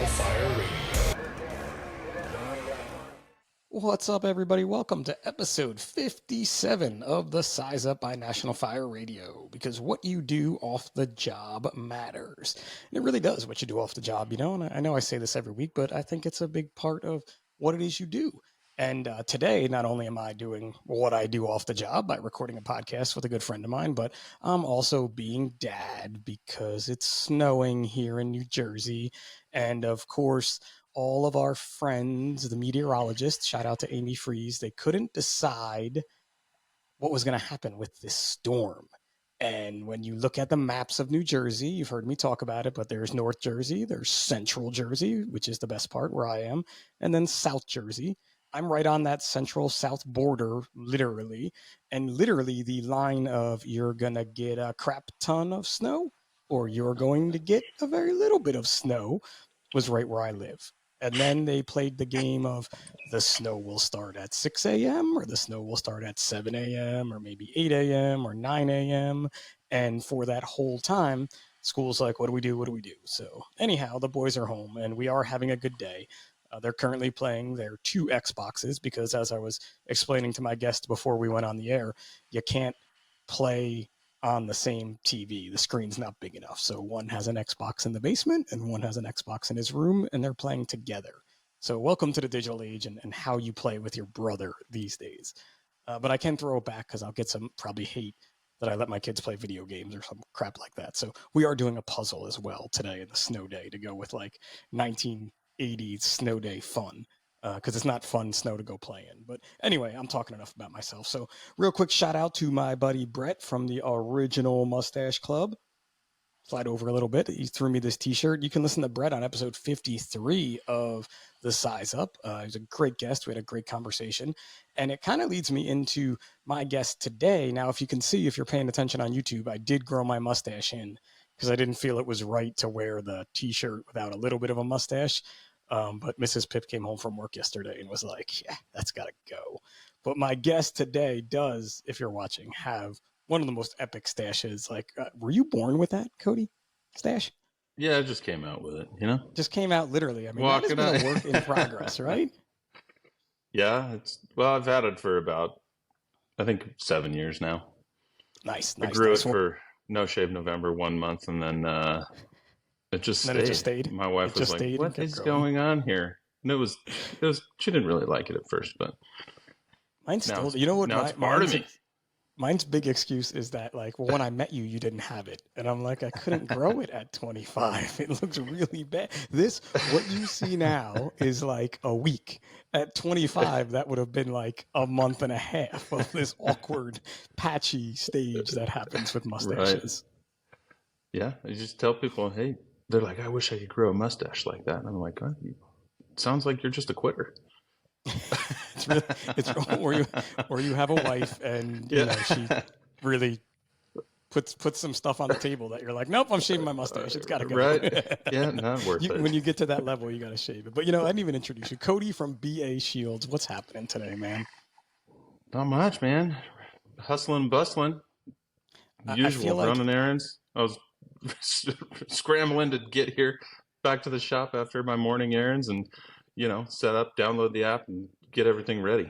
National Fire Radio. What's up, everybody? Welcome to episode 57 of the Size Up by National Fire Radio, because what you do off the job matters. And it really does what you do off the job, you know, and I know I say this every week, but I think it's a big part of what it is you do. And today, not only am I doing what I do off the job by recording a podcast with a good friend of mine, but I'm also being dad because it's snowing here in New Jersey. And of course, all of our friends, the meteorologists, shout out to Amy Freeze, they couldn't decide what was going to happen with this storm. And when you look at the maps of New Jersey, you've heard me talk about it, but there's North Jersey, there's Central Jersey, which is the best part where I am, and then South Jersey. I'm right on that central-south border, literally, and literally the line of you're going to get a crap ton of snow or you're going to get a very little bit of snow was right where I live. And then they played the game of the snow will start at 6 a.m. or the snow will start at 7 a.m. or maybe 8 a.m. or 9 a.m. And for that whole time, school's like, what do we do? What do we do? So anyhow, the boys are home and we are having a good day. They're currently playing their 2 Xboxes because, as I was explaining to my guest before we went on the air, you can't play on the same TV. The screen's not big enough. So one has an Xbox in the basement and one has an Xbox in his room, and they're playing together. So welcome to the digital age and how you play with your brother these days. But I can throw it back because I'll get some probably hate that I let my kids play video games or some crap like that. So we are doing a puzzle as well today in the snow day to go with like 1980s snow day fun. Because it's not fun snow to go play in. But anyway, I'm talking enough about myself. So real quick shout out to my buddy Brett from the original Mustache Club. Slide over a little bit. He threw me this t-shirt. You can listen to Brett on episode 53 of The Size Up. He's a great guest. We had a great conversation. And it kind of leads me into my guest today. Now, if you can see, if you're paying attention on YouTube, I did grow my mustache in because I didn't feel it was right to wear the t-shirt without a little bit of a mustache. But Mrs. Pip came home from work yesterday and was like, yeah, that's got to go. But my guest today does, if you're watching, have one of the most epic stashes. Like, were you born with that, Cody? Stash? Yeah, I just came out with it, you know? Just came out literally. I mean, Walking that has been a work in progress, right? Yeah, I've had it for about, I think, 7 years now. Nice. I grew it for No Shave November 1 month, and then it just stayed. My wife was like, what is going on here? And it was, she didn't really like it at first, but mine's still, you know what? Now it's part of me. Mine's big excuse is that, like, well, when I met you, you didn't have it. And I'm like, I couldn't grow it at 25. It looks really bad. What you see now is like a week. At 25, that would have been like a month and a half of this awkward, patchy stage that happens with mustaches. Right. Yeah, I just tell people, hey, they're like, I wish I could grow a mustache like that. And I'm like, oh, it sounds like you're just a quitter. or you have a wife and you know she really puts some stuff on the table that you're like, nope, I'm shaving my mustache. It's got to go. Right? Yeah, not worth it. When you get to that level, you got to shave it. But you know, I didn't even introduce you, Cody from BA Shields. What's happening today, man? Not much, man. Hustling, bustling. Usual, like, running errands. I was scrambling to get here back to the shop after my morning errands and, you know, set up, download the app, and get everything ready.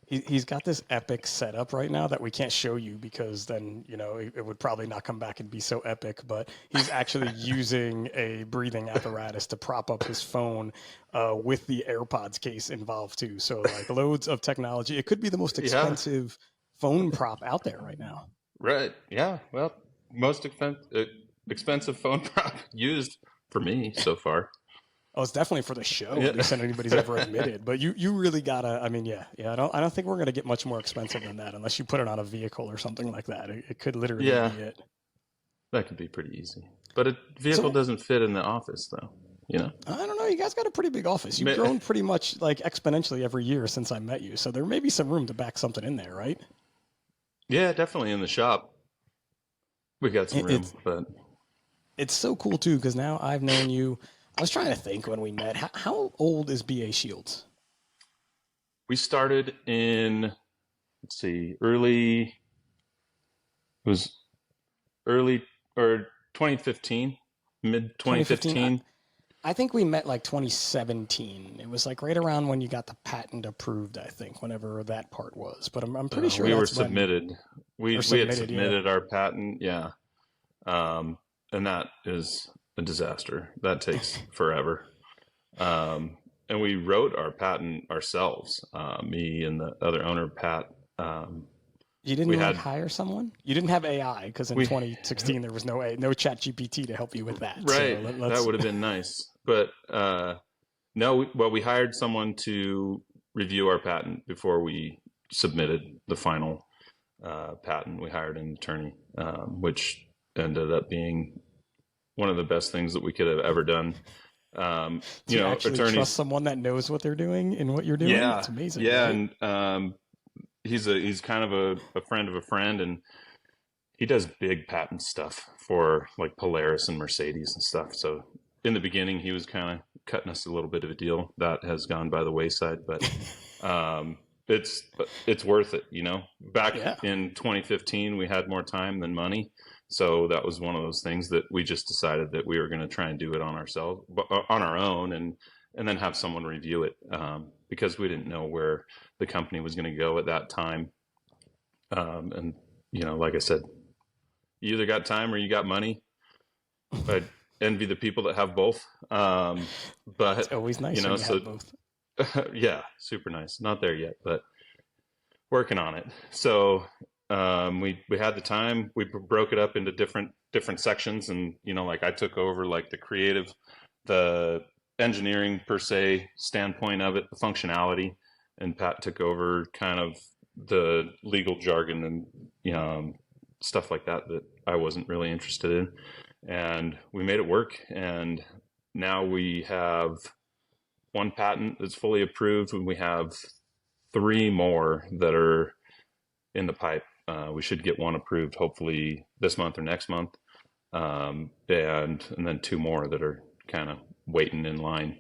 He's got this epic setup right now that we can't show you because then, you know, it would probably not come back and be so epic, but he's actually using a breathing apparatus to prop up his phone with the AirPods case involved too. So like loads of technology. It could be the most expensive phone prop out there right now. Right. Yeah. Well, most expensive phone prop used for me so far. Oh, it's definitely for the show, at least than anybody's ever admitted. But you really gotta. I mean, yeah. I don't think we're gonna get much more expensive than that unless you put it on a vehicle or something like that. It could literally be it. That could be pretty easy. But a vehicle doesn't fit in the office, though. You know. I don't know. You guys got a pretty big office. You've grown pretty much like exponentially every year since I met you. So there may be some room to back something in there, right? Yeah, definitely in the shop. We got some room, but it's so cool too because now I've known you. I was trying to think when we met. How old is BA Shields? We started in, let's see, early 2015, mid 2015. I think we met like 2017. It was like right around when you got the patent approved, I think, whenever that part was. But I'm pretty sure We were that's when, submitted. or We had submitted, yeah. submitted our patent, yeah. And that is a disaster. That takes forever. And we wrote our patent ourselves. Me and the other owner, Pat. You didn't We like had hire someone? You didn't have AI because in we 2016 there was no chat GPT to help you with that. So right. That let's. would have been nice, but no. Well, we hired someone to review our patent before we submitted the final patent. We hired an attorney, which ended up being one of the best things that we could have ever done. Do you actually trust Attorneys, someone that knows what they're doing and what you're doing? yeah, It's amazing, yeah, right? and he's kind of a friend of a friend, and he does big patent stuff for like Polaris and Mercedes and stuff. So in the beginning, he was kind of cutting us a little bit of a deal. That has gone by the wayside, but um, it's worth it. You know, back Yeah. in 2015, we had more time than money, so that was one of those things that we just decided that we were going to try and do it on ourselves, on our own, and then have someone review it because we didn't know where the company was going to go at that time. And you know, like I said, you either got time or you got money. I envy the people that have both. But It's always nice you know, when you so have both. yeah, super nice. Not there yet, but working on it. So we had the time. We broke it up into different sections, and you know, like I took over like the creative, the engineering per se standpoint of it, the functionality, and Pat took over kind of the legal jargon and you know stuff like that that I wasn't really interested in, and we made it work. And now we have one patent that's fully approved, and we have three more that are in the pipe. We should get one approved hopefully this month or next month, and then two more that are kind of waiting in line.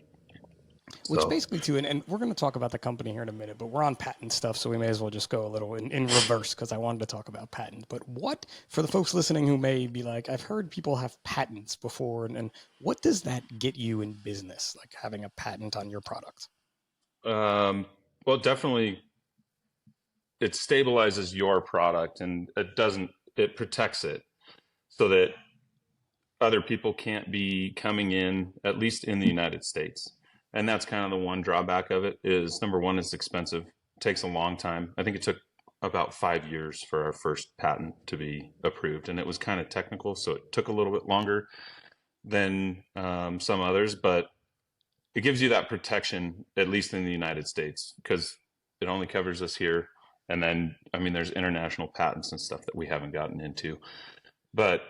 Which So basically, too, and we're going to talk about the company here in a minute, but we're on patent stuff, so we may as well just go a little in reverse because I wanted to talk about patent. But what, for the folks listening who may be like, I've heard people have patents before, and what does that get you in business, like having a patent on your product? well, definitely it stabilizes your product, and it protects it so that other people can't be coming in, at least in the United States. And that's kind of the one drawback of it is number one, it's expensive. It takes a long time. I think it took about 5 years for our first patent to be approved. And it was kind of technical, so it took a little bit longer than some others, but it gives you that protection, at least in the United States, because it only covers us here. And then, I mean, there's international patents and stuff that we haven't gotten into. But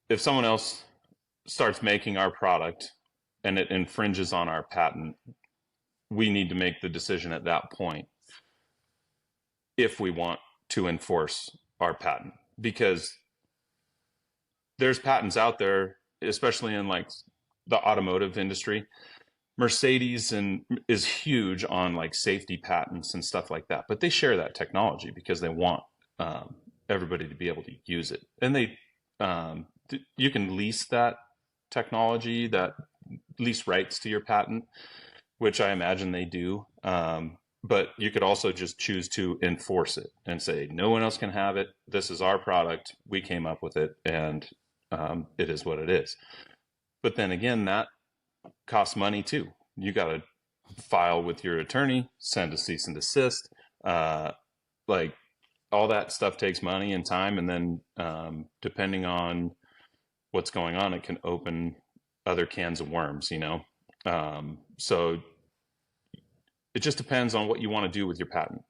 if someone else starts making our product and it infringes on our patent, we need to make the decision at that point if we want to enforce our patent, because there's patents out there, especially in like the automotive industry. Mercedes and is huge on like safety patents and stuff like that, but they share that technology because they want everybody to be able to use it, and they you can lease that technology, that lease rights to your patent, which I imagine they do. But you could also just choose to enforce it and say, no one else can have it. This is our product. We came up with it, and it is what it is. But then again, that costs money too. You got to file with your attorney, send a cease and desist. Like all that stuff takes money and time. And then depending on what's going on, it can open other cans of worms, you know? So it just depends on what you want to do with your patent,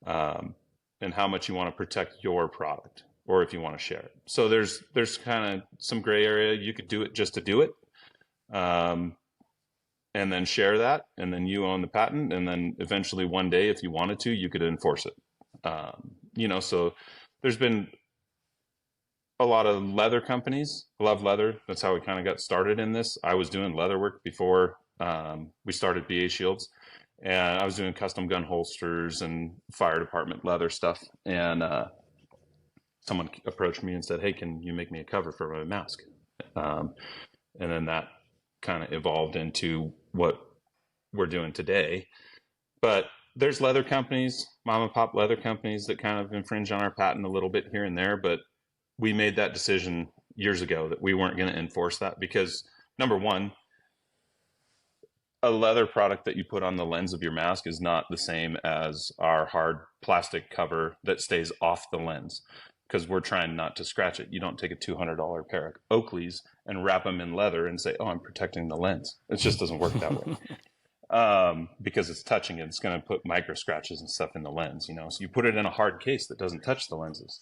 and how much you want to protect your product, or if you want to share it. So there's kind of some gray area. You could do it just to do it, and then share that, and then you own the patent, and then eventually one day, if you wanted to, you could enforce it. You know, so there's been a lot of leather companies. I love leather. That's how we kind of got started in this. I was doing leather work before we started BA Shields, and I was doing custom gun holsters and fire department leather stuff. And someone approached me and said, "Hey, can you make me a cover for my mask?" And then that kind of evolved into what we're doing today. But there's leather companies, mom and pop leather companies that kind of infringe on our patent a little bit here and there. But we made that decision years ago that we weren't going to enforce that because, number one, a leather product that you put on the lens of your mask is not the same as our hard plastic cover that stays off the lens, because we're trying not to scratch it. You don't take a $200 pair of Oakleys and wrap them in leather and say, oh, I'm protecting the lens. It just doesn't work that way. Because it's touching it. It's going to put microscratches and stuff in the lens, you know. So you put it in a hard case that doesn't touch the lenses.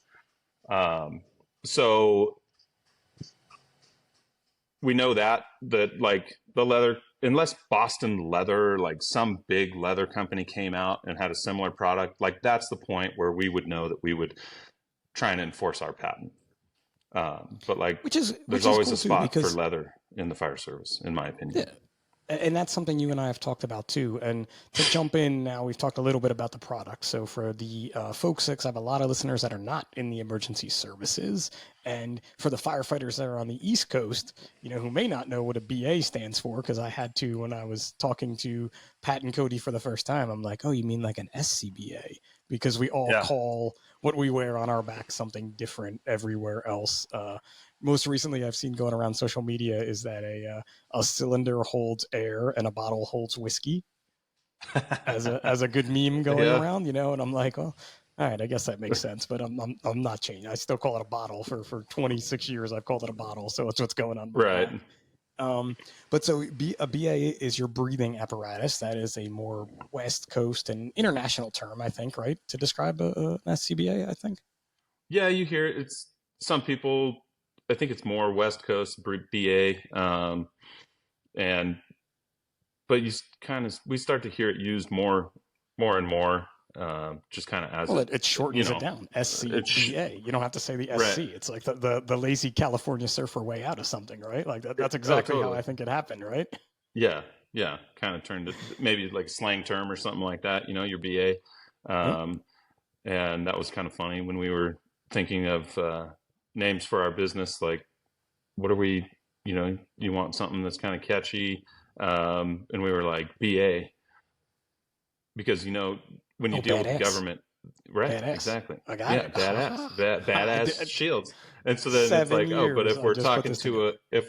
So we know that like the leather, unless Boston Leather, like some big leather company came out and had a similar product, like that's the point where we would know that we would try and enforce our patent. But like, there's always cool a spot for leather in the fire service, in my opinion. Yeah. And that's something you and I have talked about too. And to jump in now, we've talked a little bit about the product. So for the folks, I have a lot of listeners that are not in the emergency services. And for the firefighters that are on the East Coast, you know, who may not know what a BA stands for, because I had to when I was talking to Pat and Cody for the first time, I'm like, oh, you mean like an SCBA? Because we all call what we wear on our back something different everywhere else. Most recently I've seen going around social media is that a cylinder holds air and a bottle holds whiskey as a good meme going around, you know, and I'm like, well, all right, I guess that makes sense, but I'm not changing. I still call it a bottle. For 26 years I've called it a bottle, so it's what's going on. Right. But so a BA is your breathing apparatus. That is a more West Coast and international term, I think, right, to describe an SCBA, I think. Yeah, you hear it. It's some people, I think it's more West Coast BA, but we start to hear it used more and more, just kind of as it shortens it down. SCBA. You don't have to say the SC. Right. It's like the lazy California surfer way out of something, right? Like that's exactly totally how I think it happened, right? Yeah, kind of turned it maybe like a slang term or something like that. You know, your BA, and that was kind of funny when we were thinking of names for our business, like what are we, you know, you want something that's kind of catchy, and we were like BA, because you know when you deal with the government, right? Badass. Exactly. I got it. Badass shields. And so then it's like, but if we're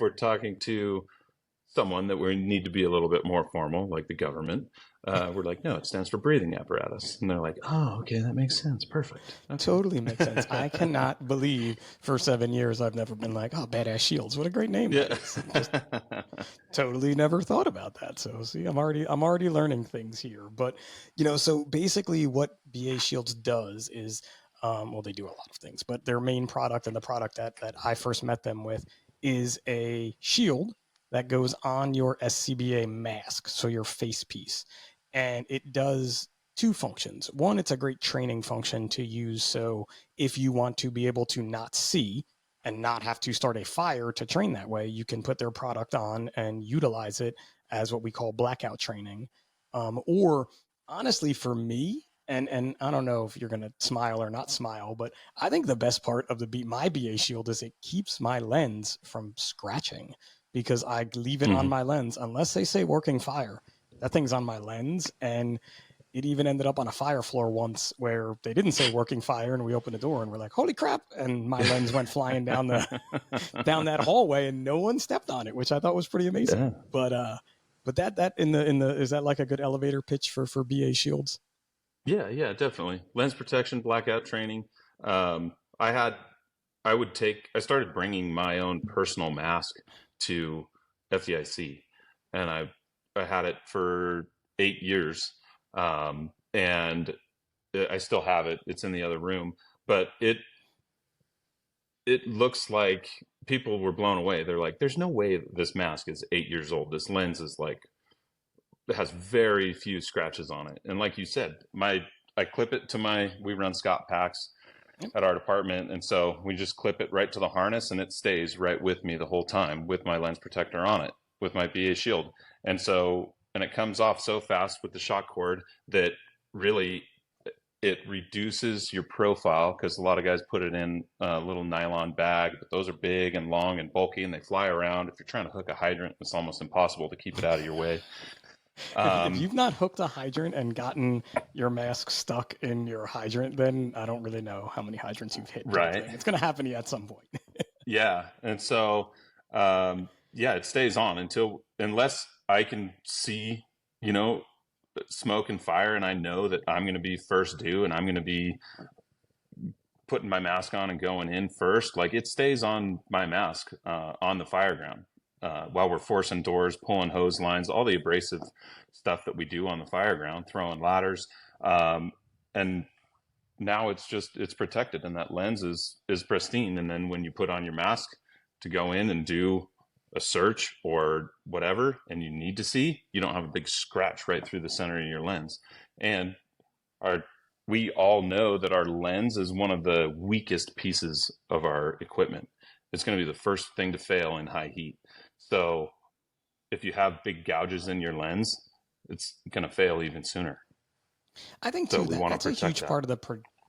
talking to someone that we need to be a little bit more formal, like the government, we're like, no, it stands for breathing apparatus. And they're like, oh, okay, that makes sense. Perfect. Okay. Totally makes sense. I cannot believe for 7 years I've never been like, oh, Badass Shields. What a great name. Yeah. Just totally never thought about that. So see, I'm already learning things here. But, you know, so basically what BA Shields does is, they do a lot of things, but their main product and the product that I first met them with is a shield that goes on your SCBA mask, so your face piece. And it does two functions. One, it's a great training function to use. So if you want to be able to not see and not have to start a fire to train that way, you can put their product on and utilize it as what we call blackout training. Or honestly, for me, and I don't know if you're going to smile or not smile, but I think the best part of my BA shield is it keeps my lens from scratching, because I leave it on my lens unless they say working fire. That thing's on my lens, and it even ended up on a fire floor once where they didn't say working fire, and we opened the door and we're like, holy crap, and my lens went flying down that hallway and no one stepped on it, which I thought was pretty amazing. Yeah. But that in the is that like a good elevator pitch for BA shields? Yeah, definitely. Lens protection, blackout training. I started bringing my own personal mask to FDIC, and I had it for 8 years, and I still have it. It's in the other room, but it looks like people were blown away. They're like, "There's no way this mask is 8 years old. This lens is like, it has very few scratches on it." And like you said, I clip it to we run Scott packs at our department, and so we just clip it right to the harness, and it stays right with me the whole time with my lens protector on it, with my BA shield. And it comes off so fast with the shock cord that really it reduces your profile because a lot of guys put it in a little nylon bag, but those are big and long and bulky and they fly around. If you're trying to hook a hydrant, it's almost impossible to keep it out of your way. If you've not hooked a hydrant and gotten your mask stuck in your hydrant, then I don't really know how many hydrants you've hit type Right. thing. It's going to happen to you at some point. Yeah. And so, yeah, it stays on unless I can see, you know, smoke and fire, and I know that I'm going to be first due and I'm going to be putting my mask on and going in first. Like it stays on my mask on the fire ground while we're forcing doors, pulling hose lines, all the abrasive stuff that we do on the fire ground, throwing ladders. And now it's protected and that lens is pristine. And then when you put on your mask to go in and do a search or whatever and you need to see, you don't have a big scratch right through the center of your lens. And our we all know that our lens is one of the weakest pieces of our equipment. It's going to be the first thing to fail in high heat. So if you have big gouges in your lens, it's going to fail even sooner. I think So too we that want that's to a protect huge that. part of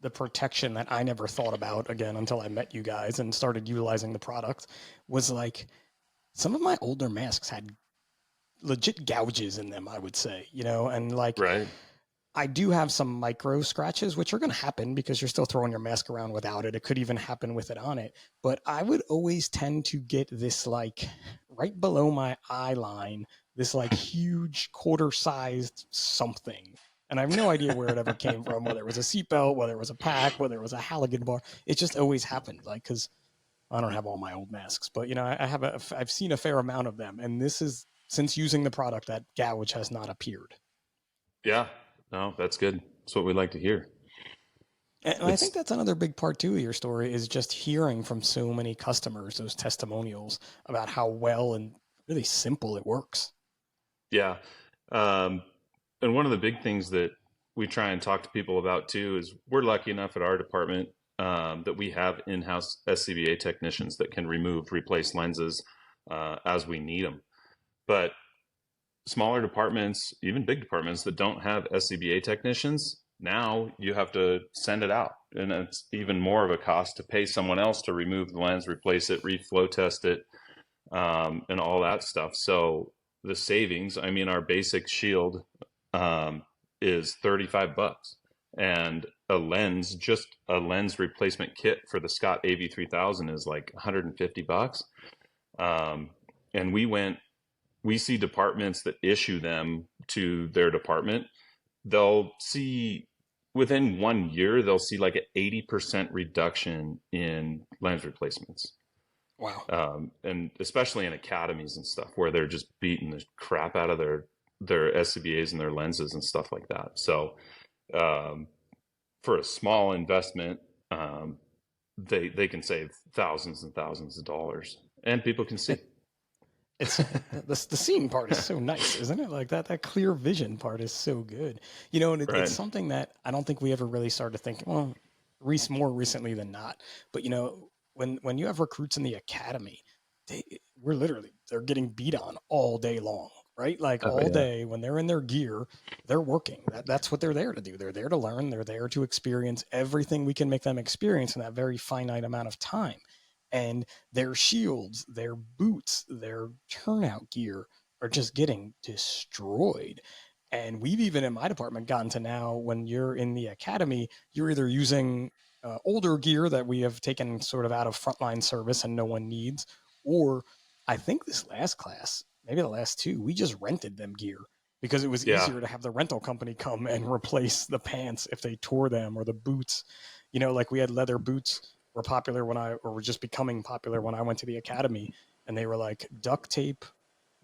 the protection that I never thought about again until I met you guys and started utilizing the product was like some of my older masks had legit gouges in them, I would say, and like Right. I do have some micro scratches, which are going to happen because you're still throwing your mask around without it. It could even happen with it on it. But I would always tend to get this like right below my eye line, this like huge quarter sized something. And I have no idea where it ever came from, whether it was a seatbelt, whether it was a pack, whether it was a Halligan bar. It just always happened. Like, because I don't have all my old masks, but I've seen a fair amount of them. And this is since using the product, that gouge has not appeared. Yeah. No, that's good. That's what we like to hear. And I think It's that's another big part too of your story is just hearing from so many customers those testimonials about how well and really simple it works. yeah. Um, and one of the big things that we try and talk to people about too is we're lucky enough at our department that we have in-house SCBA technicians that can replace lenses as we need them. But smaller departments, even big departments that don't have SCBA technicians, now you have to send it out. And it's even more of a cost to pay someone else to remove the lens, replace it, reflow test it, and all that stuff. So the savings, I mean, our basic shield is $35. And just a lens replacement kit for the Scott AV3000 is like $150. Um, and we see departments that issue them to their department. They'll see within 1 year, they'll see like an 80% reduction in lens replacements. Wow. And especially in academies and stuff where they're just beating the crap out of their SCBAs and their lenses and stuff like that. So um, for a small investment, they can save thousands and thousands of dollars, and people can see. It, it's the seeing part is so nice, isn't it? Like that clear vision part is so good. And it's Right. something that I don't think we ever really started thinking. Well, more recently than not. But when you have recruits in the academy, they they're getting beat on all day long, right? Like Oh all yeah. day when they're in their gear, they're working. That's what they're there to do. They're there to learn. They're there to experience everything we can make them experience in that very finite amount of time. And their shields, their boots, their turnout gear are just getting destroyed. And we've even in my department gotten to now when you're in the academy, you're either using older gear that we have taken sort of out of frontline service and no one needs, or I think this last class, maybe the last two, we just rented them gear because it was Yeah. easier to have the rental company come and replace the pants if they tore them or the boots. Like we had leather boots were popular or were just becoming popular when I went to the academy, and they were like duct tape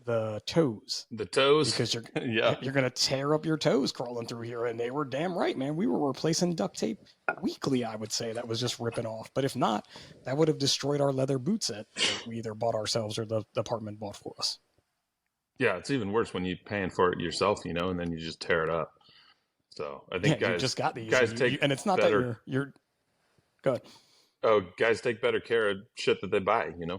the toes The toes. because you're Yeah. you're gonna tear up your toes crawling through here. And they were damn right, man. We were replacing duct tape weekly, I would say, that was just ripping off. But if not, that would have destroyed our leather boot set that we either bought ourselves or the department bought for us. Yeah. It's even worse when you're paying for it yourself, and then you just tear it up. So I Yeah, think you just got these, and guys take and it's not that better. you're good. Oh, guys take better care of shit that they buy. Yeah,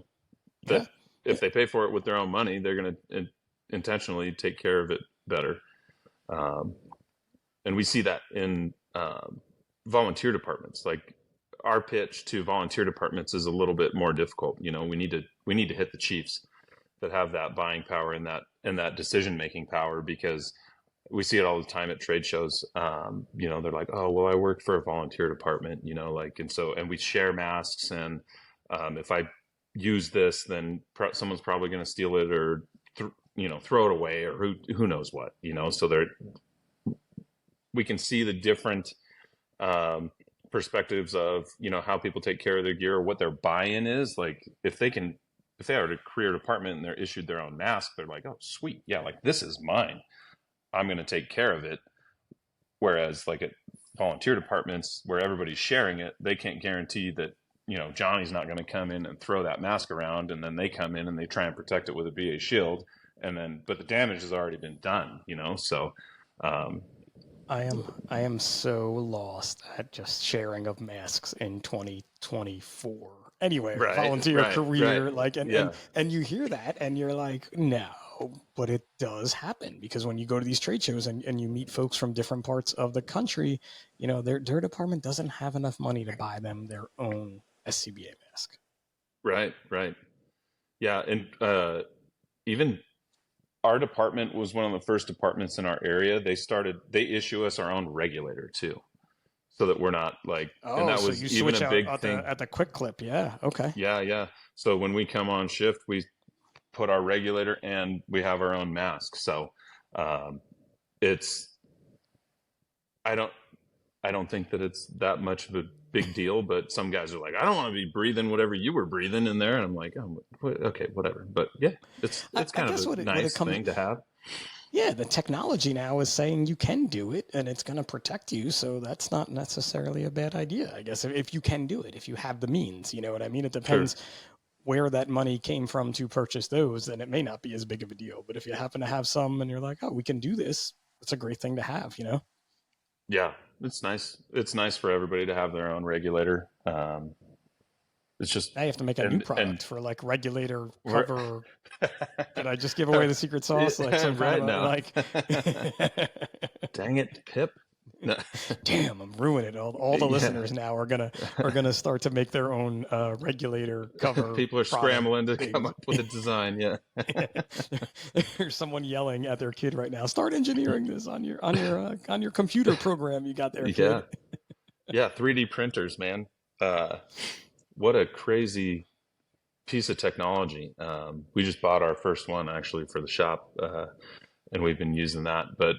That if they pay for it with their own money, they're going to intentionally take care of it better. Um, and we see that in volunteer departments. Like our pitch to volunteer departments is a little bit more difficult. You know, we need to hit the chiefs that have that buying power and that decision making power, because we see it all the time at trade shows. You know, they're like, oh, well, I work for a volunteer department, you know, like, and we share masks, and if I use this, then someone's probably going to steal it, or you know, throw it away, or who knows what, you know. So we can see the different perspectives of, you know, how people take care of their gear, or what their buy-in is. Like if they are a career department and they're issued their own mask, they're like, oh, sweet, yeah, like this is mine, I'm going to take care of it. Whereas like at volunteer departments where everybody's sharing it, they can't guarantee that, you know, Johnny's not going to come in and throw that mask around, and then they come in and they try and protect it with a BA shield, but the damage has already been done, you know. So I am so lost at just sharing of masks in 2024. Anyway, volunteer career, like, and you hear that and you're like, no, but it does happen, because when you go to these trade shows and you meet folks from different parts of the country, you know, their department doesn't have enough money to buy them their own SCBA mask. Right. Yeah. And even our department was one of the first departments in our area. They issue us our own regulator too, so that we're not like, and that so was you even switch a big out thing at the quick clip. Yeah. Okay. Yeah. So when we come on shift, we put our regulator and we have our own mask. So it's, I don't think that it's that much of a big deal, but some guys are like, I don't want to be breathing whatever you were breathing in there. And I'm like, oh, okay, whatever. But yeah, it's kind of a nice thing to have. Yeah, the technology now is saying you can do it and it's going to protect you. So that's not necessarily a bad idea, I guess, if you can do it, if you have the means, you know what I mean? It depends where that money came from to purchase those, then it may not be as big of a deal. But if you happen to have some and you're like, oh, we can do this, it's a great thing to have, you know? Yeah, it's nice. It's nice for everybody to have their own regulator. It's just, now you have to make a new product for like regulator cover. Did I just give away the secret sauce? Like some right kind of now. like, dang it, Pip. No. Damn, I'm ruining it. All the listeners now are gonna start to make their own regulator cover. People are scrambling to come up with a design. Yeah. There's someone yelling at their kid right now. Start engineering this on your computer program you got there, kid. Yeah. 3D printers, man. What a crazy piece of technology. We just bought our first one actually for the shop, and we've been using that. But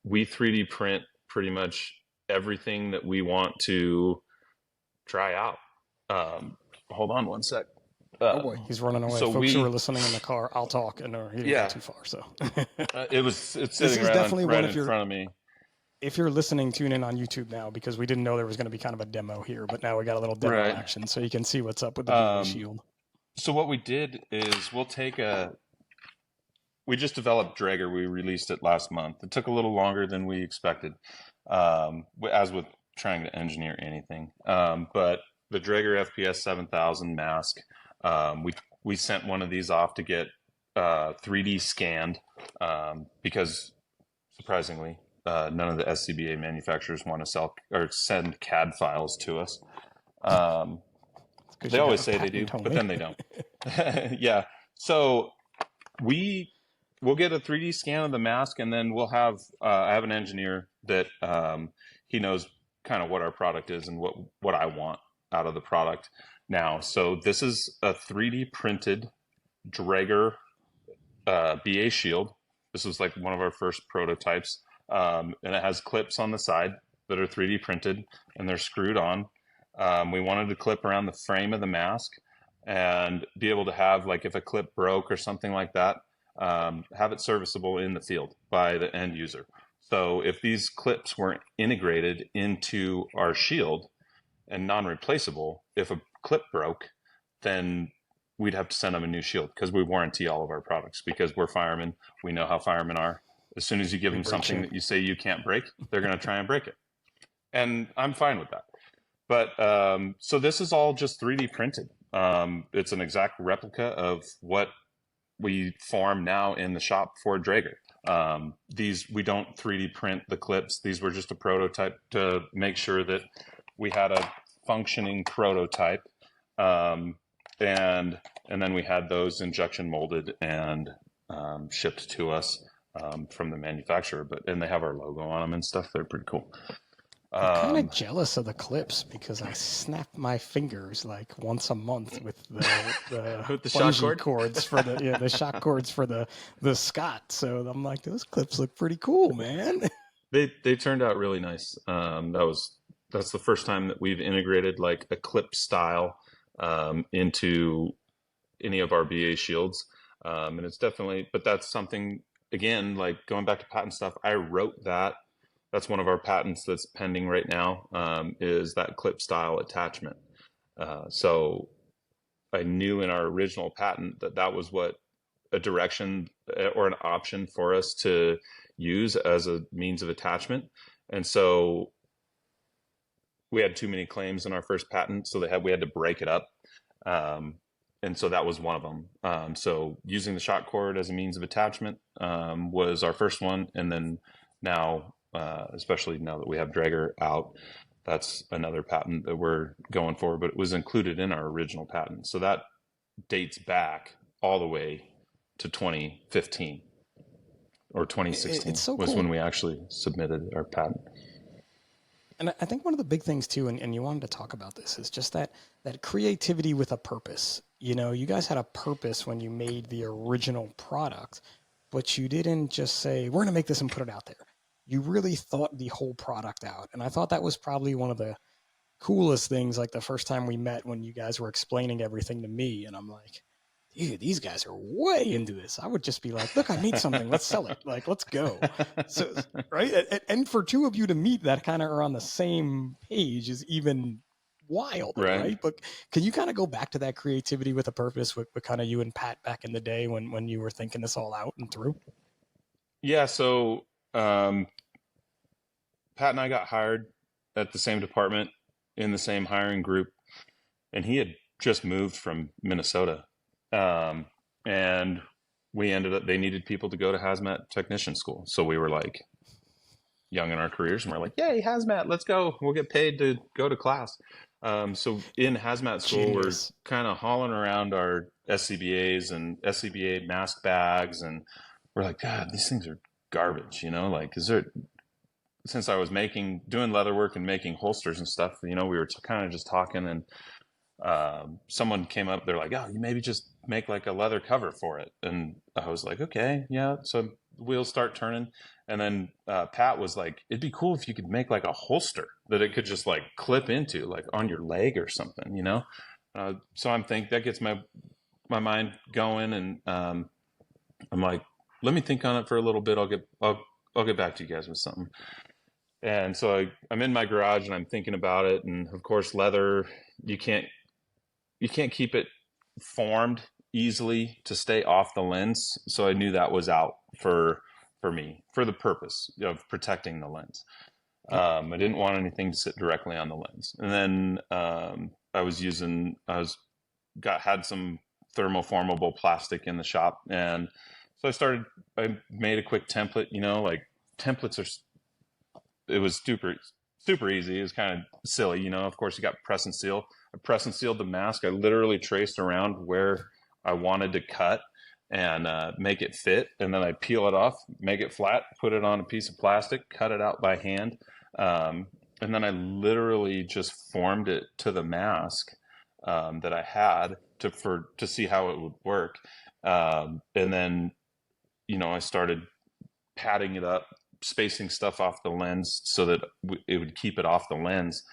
we 3D print pretty much everything that we want to try out. Hold on one sec. Oh boy, he's running away. So folks who are listening in the car, I'll talk, and he didn't get too far. So it's sitting right in front of me. If you're listening, tune in on YouTube now, because we didn't know there was going to be kind of a demo here, but now we got a little demo action, so you can see what's up with the BA shield. So what we did is we just developed Draeger. We released it last month. It took a little longer than we expected, as with trying to engineer anything. But the Draeger FPS 7000 mask, we sent one of these off to get 3D scanned, because surprisingly, none of the SCBA manufacturers want to sell or send CAD files to us. They always say they do, but then they don't. Yeah. So we'll get a 3D scan of the mask, and then we'll have I have an engineer that he knows kind of what our product is and what I want out of the product now. So this is a 3D printed Draeger BA shield. This was like one of our first prototypes. And it has clips on the side that are 3D printed, and they're screwed on. We wanted to clip around the frame of the mask and be able to have, like, if a clip broke or something like that, have it serviceable in the field by the end user. So if these clips weren't integrated into our shield and non-replaceable, if a clip broke, then we'd have to send them a new shield, because we warranty all of our products, because we're firemen. We know how firemen are. As soon as you give them something that you say you can't break, they're going to try and break it. And I'm fine with that. But so this is all just 3D printed. It's an exact replica of what we form now in the shop for Draeger. These, we don't 3D print the clips. These were just a prototype to make sure that we had a functioning prototype. And then we had those injection molded and shipped to us from the manufacturer. And they have our logo on them and stuff. They're pretty cool. I'm kind of jealous of the clips because I snap my fingers like once a month with the with the bungee cords for the shock cords for the Scott. So I'm like, those clips look pretty cool, man. They turned out really nice. That's the first time that we've integrated like a clip style into any of our BA shields, and it's definitely. But that's something, again, like going back to patent stuff. I wrote that. That's one of our patents that's pending right now, is that clip style attachment. So I knew in our original patent that that was what a direction or an option for us to use as a means of attachment. And so we had too many claims in our first patent, so we had to break it up. And so that was one of them. So using the shock cord as a means of attachment was our first one. And then now, especially now that we have Dragger out, that's another patent that we're going for, but it was included in our original patent. So that dates back all the way to 2015 or 2016 it's so was cool. when we actually submitted our patent. And I think one of the big things too, and you wanted to talk about this, is just that creativity with a purpose. You know, you guys had a purpose when you made the original product, but you didn't just say, we're going to make this and put it out there. You really thought the whole product out. And I thought that was probably one of the coolest things, like the first time we met when you guys were explaining everything to me. And I'm like, dude, these guys are way into this. I would just be like, look, I made something. Let's sell it. Like, let's go. So, right. And for two of you to meet that kind of are on the same page is even wilder, right? But can you kind of go back to that creativity with a purpose with kind of you and Pat back in the day when you were thinking this all out and through? Yeah. So, Pat and I got hired at the same department in the same hiring group, and he had just moved from Minnesota. And we ended up, they needed people to go to hazmat technician school. So we were like young in our careers and we're like, yay, hazmat, let's go. We'll get paid to go to class. So in hazmat school, we're kind of hauling around our SCBAs and SCBA mask bags. And we're like, God, these things are garbage, you know, like, since I was doing leather work and making holsters and stuff, you know, we were kind of just talking, and someone came up, they're like, oh, you maybe just make like a leather cover for it. And I was like, okay, yeah. So wheels start turning. And then Pat was like, it'd be cool if you could make like a holster that it could just like clip into, like on your leg or something, you know? So I'm thinking that gets my mind going. And I'm like, let me think on it for a little bit. I'll get back to you guys with something. And so I'm in my garage and I'm thinking about it. And of course, leather, you can't keep it formed easily to stay off the lens. So I knew that was out for me, for the purpose of protecting the lens. I didn't want anything to sit directly on the lens. And then had some thermoformable plastic in the shop. And so I made a quick template, you know, like templates it was super easy. It was kind of silly, you know. Of course, you got press and seal. I press and sealed the mask. I literally traced around where I wanted to cut and make it fit. And then I peel it off, make it flat, put it on a piece of plastic, cut it out by hand. And then I literally just formed it to the mask that I had to see how it would work. And then, you know, I started padding it up, spacing stuff off the lens so that it would keep it off the lens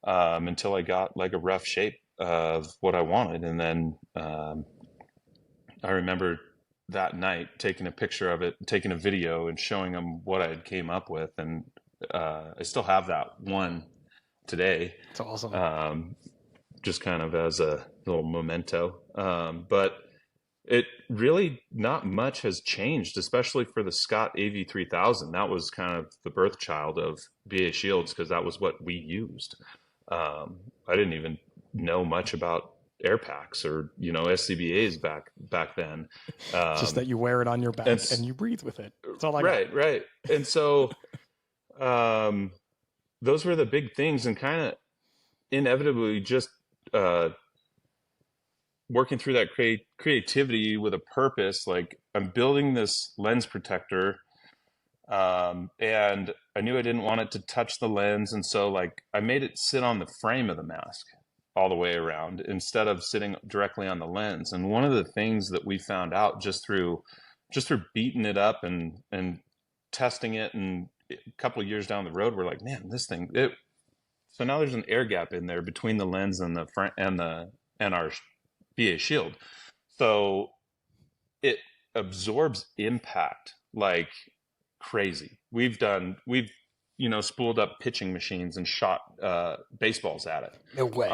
until I got like a rough shape of what I wanted. And then I remember that night taking a picture of it, taking a video and showing them what I had came up with. And I still have that one today. It's awesome. Just kind of as a little memento. But it really, not much has changed, especially for the Scott AV3000. That was kind of the birth child of BA Shields because that was what we used. I didn't even know much about air packs or, SCBAs back then. Just that you wear it on your back and you breathe with it. That's all I got. Right. And so, um, those were the big things, and kind of inevitably just, working through that creativity with a purpose. Like, I'm building this lens protector, and I knew I didn't want it to touch the lens, and so like I made it sit on the frame of the mask all the way around instead of sitting directly on the lens. And one of the things that we found out just through beating it up and testing it, and a couple of years down the road, we're like, man, this thing, so now there's an air gap in there between the lens and the front and our BA shield. So it absorbs impact like crazy. We've spooled up pitching machines and shot baseballs at it. No way.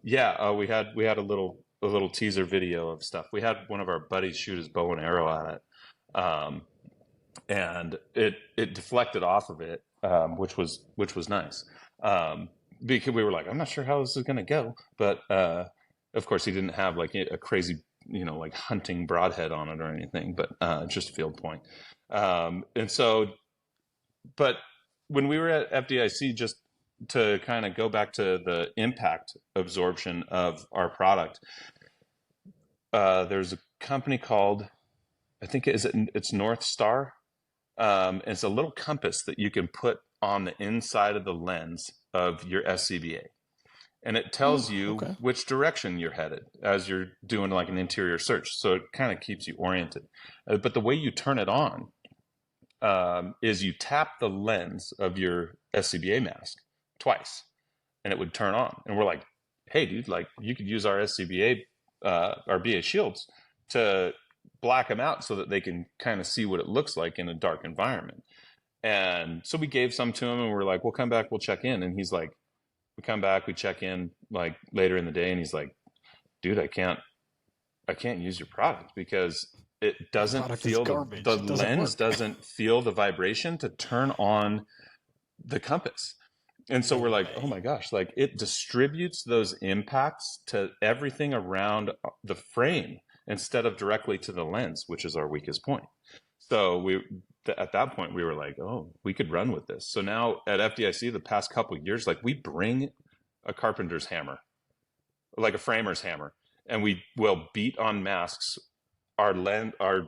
We had a little teaser video of stuff. We had one of our buddies shoot his bow and arrow at it, and it deflected off of it, which was nice, because we were like, I'm not sure how this is going to go, but of course he didn't have like a crazy like hunting broadhead on it or anything, but just a field point. And so, but when we were at FDIC, just to kind of go back to the impact absorption of our product, there's a company called, I think it's North Star. It's a little compass that you can put on the inside of the lens of your SCBA. And it tells you which direction you're headed as you're doing like an interior search. So it kind of keeps you oriented. But the way you turn it on is you tap the lens of your SCBA mask twice, and it would turn on. And we're like, hey, dude, like you could use our SCBA, our BA shields to black them out so that they can kind of see what it looks like in a dark environment. And so we gave some to him, and we're like, we'll come back, we'll check in. And he's like, we come back, we check in like later in the day, and he's like, dude, I can't use your product because it doesn't feel the lens doesn't feel the vibration to turn on the compass. And so we're like, oh my gosh, like it distributes those impacts to everything around the frame instead of directly to the lens, which is our weakest point. So at that point we were like, oh, we could run with this. So now at FDIC, the past couple of years, like we bring a carpenter's hammer, like a framer's hammer, and we will beat on masks our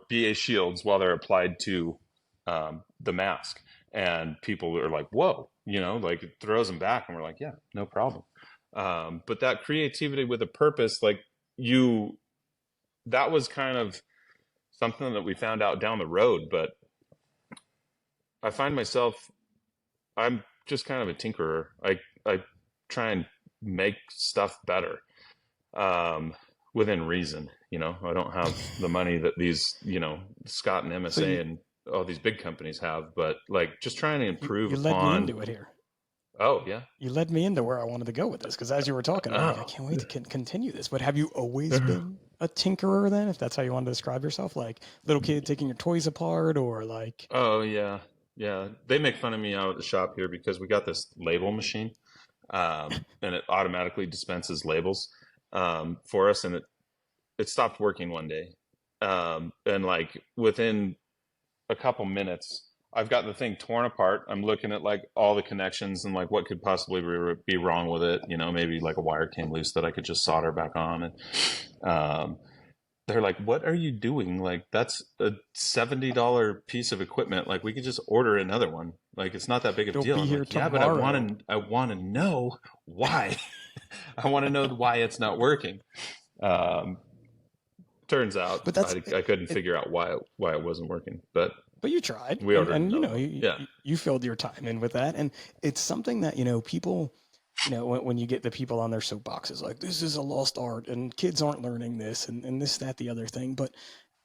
BA shields while they're applied to the mask. And people are like, whoa, like it throws them back. And we're like, yeah, no problem. But that creativity with a purpose, like that was kind of something that we found out down the road. But I find myself, I'm just kind of a tinkerer. I try and make stuff better within reason. I don't have the money that these, Scott and MSA and all these big companies have, but like just trying to improve you led me into it here. Oh yeah. You led me into where I wanted to go with this, because as you were talking, I'm like, I can't wait to continue this. But have you always been a tinkerer then, if that's how you want to describe yourself? Like little kid taking your toys apart, or like? Oh yeah. Yeah. They make fun of me out at the shop here because we got this label machine, and it automatically dispenses labels for us. And it stopped working one day. And like within a couple minutes, I've got the thing torn apart. I'm looking at like all the connections and like what could possibly be wrong with it. Maybe like a wire came loose that I could just solder back on. And they're like, what are you doing? Like, that's a $70 piece of equipment. Like, we could just order another one. Like, it's not that big of a deal. I'm like, yeah, but I want to know why. I want to know why it's not working. Turns out, but I couldn't figure out why it wasn't working. But you tried, you filled your time in with that, and it's something that people, when you get the people on their soapboxes like this is a lost art and kids aren't learning this and this, that, the other thing, but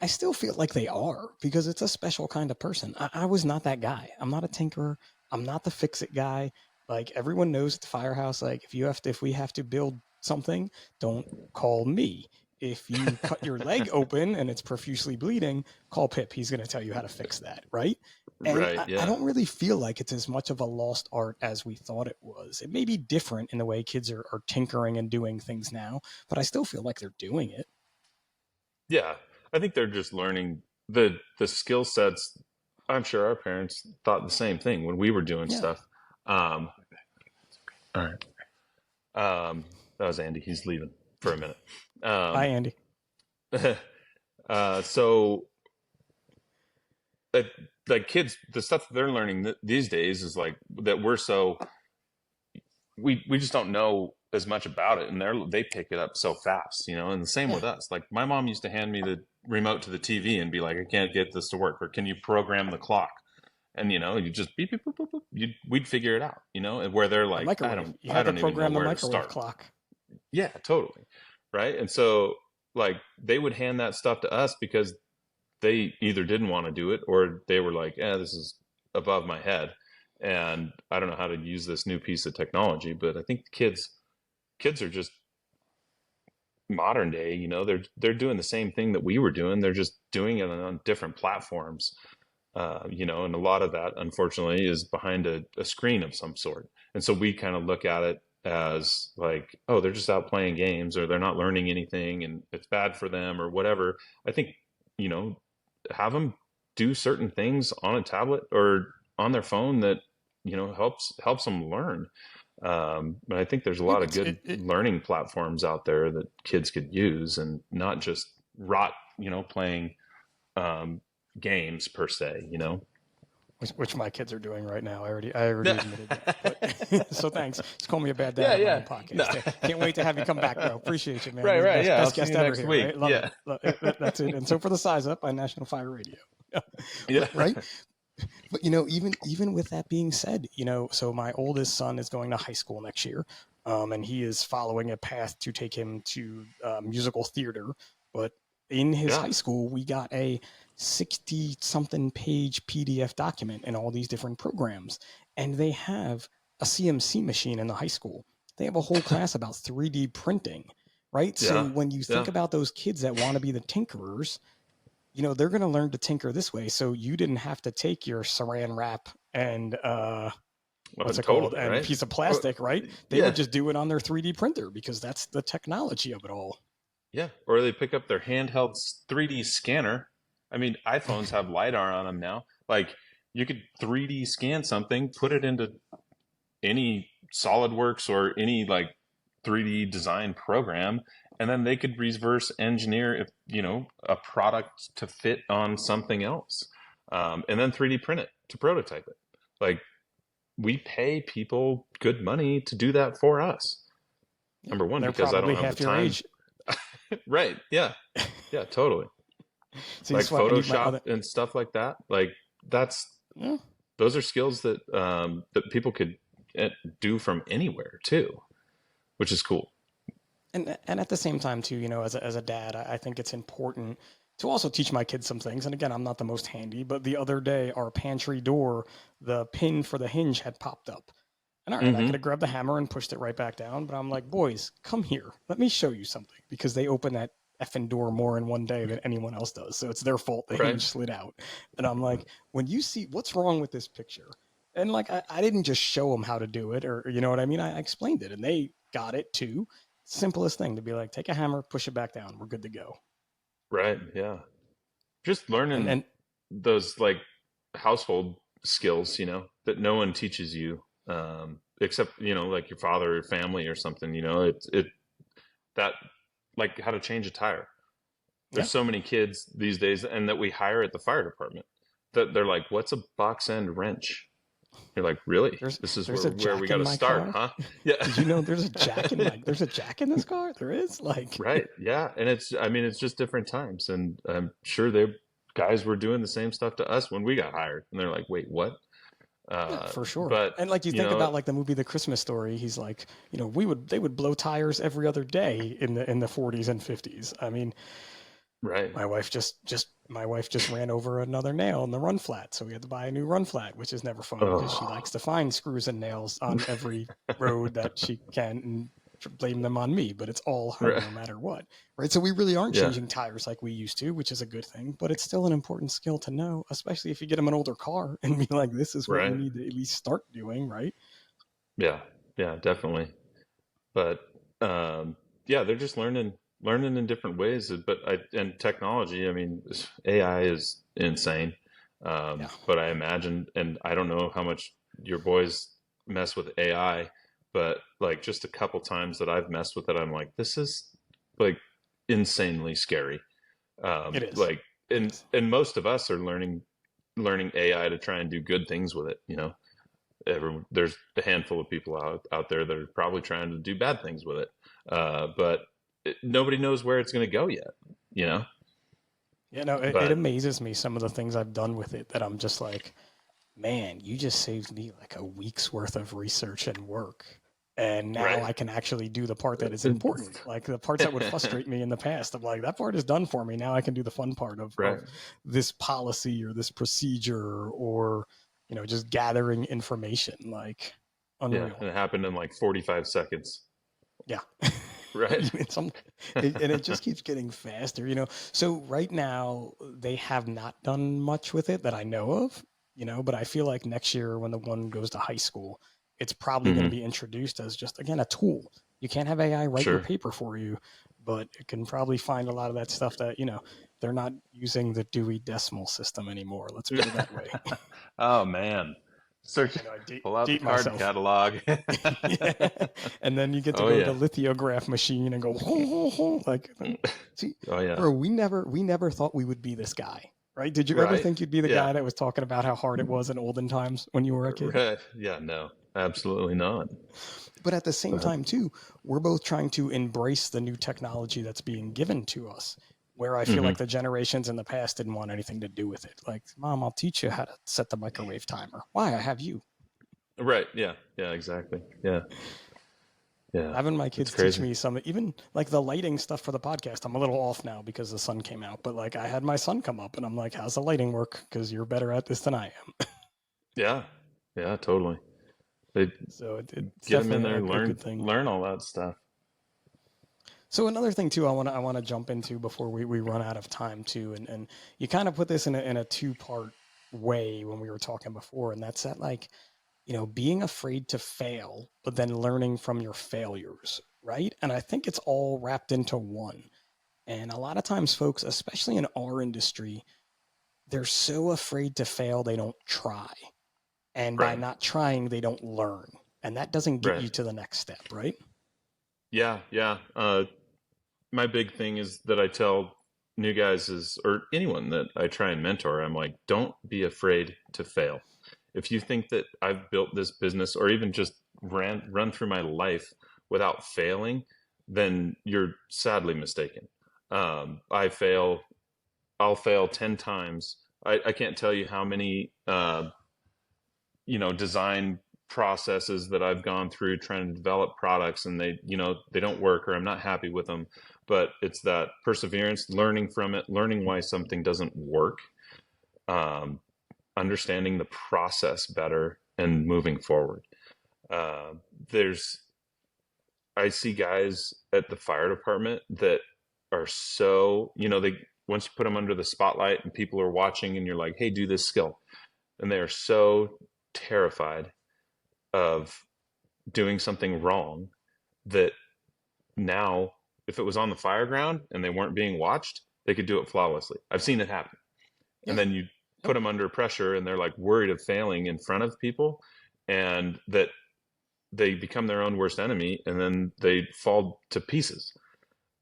I still feel like they are, because it's a special kind of person. I was not that guy. I'm not a tinkerer. I'm not the fix-it guy. Like everyone knows at the firehouse, like if we have to build something, don't call me. If you cut your leg open and it's profusely bleeding, call Pip. He's going to tell you how to fix that, right? And Right. I Yeah. don't really feel like it's as much of a lost art as we thought it was. It may be different in the way kids are tinkering and doing things now, but I still feel like they're doing it. Yeah. I think they're just learning the skill sets. I'm sure our parents thought the same thing when we were doing Yeah. stuff. Um, all right. That was Andy. He's leaving for a minute. Bye, Um, Andy. so uh, like kids, the stuff that they're learning these days is like that we're so we just don't know as much about it, and they pick it up so fast, you know. And the same Yeah. with us. Like my mom used to hand me the remote to the TV and be like, "I can't get this to work," or "Can you program the clock?" And you know, you just beep beep boop boop boop. We'd figure it out, you know. And where they're The like, microwave. You I had to don't even know program the where to microwave start. clock. Yeah, totally, right. And so like they would hand that stuff to us because they either didn't want to do it or they were like, this is above my head and I don't know how to use this new piece of technology. But I think the kids are just modern day, you know, they're doing the same thing that we were doing. They're just doing it on different platforms. You know, and a lot of that unfortunately is behind a screen of some sort. And so we kind of look at it as like, oh, they're just out playing games or they're not learning anything and it's bad for them or whatever. I think, you know, have them do certain things on a tablet or on their phone that, you know, helps them learn. But I think there's a Yeah, lot of good it learning platforms out there that kids could use and not just rot, you know, playing um, games per se, you know. which my kids are doing right now. I already Yeah. admitted that. But so thanks. Just call me a bad dad Yeah, on my yeah. own No. podcast. Can't wait to have you come back, bro. Appreciate you, man. Right, You're the right. best Yeah, I'll best see guest you ever next here. week. Right? Love Yeah. it. That's it. And so for the Size Up on National Fire Radio, Yeah. right? But you know, even with that being said, you know, so my oldest son is going to high school next year, and he is following a path to take him to musical theater. But in his Yeah. high school, we got a 60 something page PDF document in all these different programs, and they have a CMC machine in the high school. They have a whole class about 3D printing, right? So Yeah. when you think Yeah. about those kids that want to be the tinkerers, you know, they're going to learn to tinker this way. So you didn't have to take your saran wrap and Well, what's it called, totally, and right? piece of Well, plastic, right? They would yeah. just do it on their 3D printer because that's the technology of it all. Yeah. Or they pick up their handheld 3D scanner. I mean, iPhones have LiDAR on them now. Like you could 3D scan something, put it into any SolidWorks or any like 3D design program, and then they could reverse engineer if you know a product to fit on something else, and then 3D print it to prototype it. Like we pay people good money to do that for us. Yeah, Number one, they're because I don't probably have the half your time. age. Right? Yeah. Yeah. Totally. See, Like this is why I need my Photoshop other. and stuff like that. Like that's Yeah. those are skills that that people could do from anywhere too, which is cool. And at the same time too, you know, as a dad, I think it's important to also teach my kids some things. And again, I'm not the most handy, but the other day, our pantry door, the pin for the hinge had popped up. And all right, I could Mm-hmm. have grabbed the hammer and pushed it right back down, but I'm like, boys, come here. Let me show you something because they open that effing door more in one day than anyone else does. So it's their fault the Right. hinge slid out. And I'm like, when you see what's wrong with this picture, and like, I didn't just show them how to do it or, you know what I mean? I explained it and they got it too. Simplest thing to be like, take a hammer, push it back down. We're good to go. Right. Yeah. Just And, learning and those like household skills, you know, that no one teaches you, except, you know, like your father or family or something, you know, that like how to change a tire. yeah, There's so many kids these days and that we hire at the fire department that they're like, what's a box end wrench? You're like, really? there's, This is there's a where we jack got in to my start, car. huh? Yeah. Did you know there's a jack in this car? There is like, Right. Yeah. And I mean, it's just different times. And I'm sure they guys were doing the same stuff to us when we got hired. And they're like, wait, what? yeah, for sure. But, And like you you think know, about like the movie The Christmas Story, he's like, you know, they would blow tires every other day in the 40s and 50s. I mean, right. my wife just ran over another nail in the run flat, so we had to buy a new run flat, which is never fun because she Oh, likes to find screws and nails on every road that she can. And blame them on me, but it's all her Right. no matter what, right? So we really aren't Yeah. changing tires like we used to, which is a good thing, but it's still an important skill to know, especially if you get them an older car and be like, this is what you Right. need to at least start doing, right? Yeah. Yeah, definitely. But um, yeah, they're just learning in different ways. But and technology, I mean, AI is insane. Yeah. But I imagine, and I don't know how much your boys mess with AI, but like just a couple times that I've messed with it, I'm like, this is like insanely scary. It is. Like, It and is. most of us are learning AI to try and do good things with it. There's a handful of people out there that are probably trying to do bad things with it, but nobody knows where it's going to go yet. You know, You know, it but amazes me some of the things I've done with it that I'm just like, man, you just saved me like a week's worth of research and work. And now right, I can actually do the part that is important. Like the parts that would frustrate me in the past. I'm like, that part is done for me. Now I can do the fun part right, of this policy or this procedure or, just gathering information. Like yeah, unreal. and it happened in like 45 seconds, Yeah. right? And it just keeps getting faster. So right now they have not done much with it that I know of, but I feel like next year when the one goes to high school, it's probably going to Hmm. be introduced as just again a tool. You can't have AI write your Sure. paper for you, but it can probably find a lot of that stuff that they're not using the Dewey Decimal System anymore. Let's put it that way. Oh man, search, I know I pull out the date card myself. catalog. Yeah. And then you get to Oh go to the yeah. lithograph machine and go ho, ho, ho, like see, Oh yeah. bro, we never thought we would be this guy, right? Did you ever Right. think you'd be the Yeah. guy that was talking about how hard it was in olden times when you were a kid? Right. Yeah. No, absolutely not. But at the same But time too, we're both trying to embrace the new technology that's being given to us, where I feel hmm like the generations in the past didn't want anything to do with it. Like, mom, I'll teach you how to set the microwave timer. Why? I have you. right. Yeah. Yeah. Exactly. Yeah. Yeah. Having my It's kids teach crazy. me some, even like the lighting stuff for the podcast. I'm a little off now because the sun came out, but like I had my son come up and I'm like, how's the lighting work? Because you're better at this than I am. Yeah. Yeah. Totally. They So it's get them in definitely there, a good thing. learn all that stuff. So another thing too, I want to jump into before we run out of time too, and you kind of put this in a two-part way when we were talking before, and that's that like being afraid to fail, but then learning from your failures, right? And I think it's all wrapped into one. And a lot of times, folks, especially in our industry, they're so afraid to fail, they don't try. And by Right. not trying, they don't learn. And that doesn't get Right. you to the next step, right? Yeah. Yeah. My big thing is that I tell new guys or anyone that I try and mentor, I'm like, don't be afraid to fail. If you think that I've built this business or even just run through my life without failing, then you're sadly mistaken. I fail. I'll fail 10 times. I can't tell you how many, design processes that I've gone through trying to develop products and they don't work or I'm not happy with them. But it's that perseverance, learning from it, learning why something doesn't work, um, understanding the process better and moving forward. Uh, there's, I see guys at the fire department that are so, once you put them under the spotlight and people are watching and you're like, hey, do this skill. And they are so terrified of doing something wrong that now, if it was on the fire ground and they weren't being watched, they could do it flawlessly. I've seen it happen. And Yeah. then you put Yep. them under pressure and they're like worried of failing in front of people and that they become their own worst enemy and then they fall to pieces.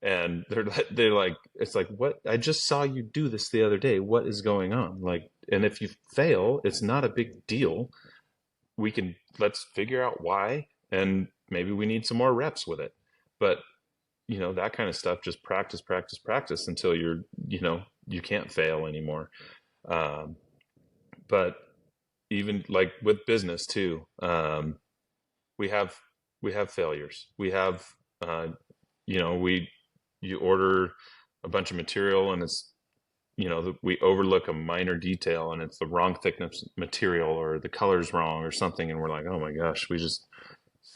And they're like, it's like, what? I just saw you do this the other day. What is going on? Like, and if you fail, it's not a big deal. Let's figure out why, and maybe we need some more reps with it. But that kind of stuff, just practice, practice, practice until you can't fail anymore. Um, but even like with business too, we have we have failures. We have we you order a bunch of material and it's we overlook a minor detail and it's the wrong thickness material or the color's wrong or something and we're like, oh my gosh, we just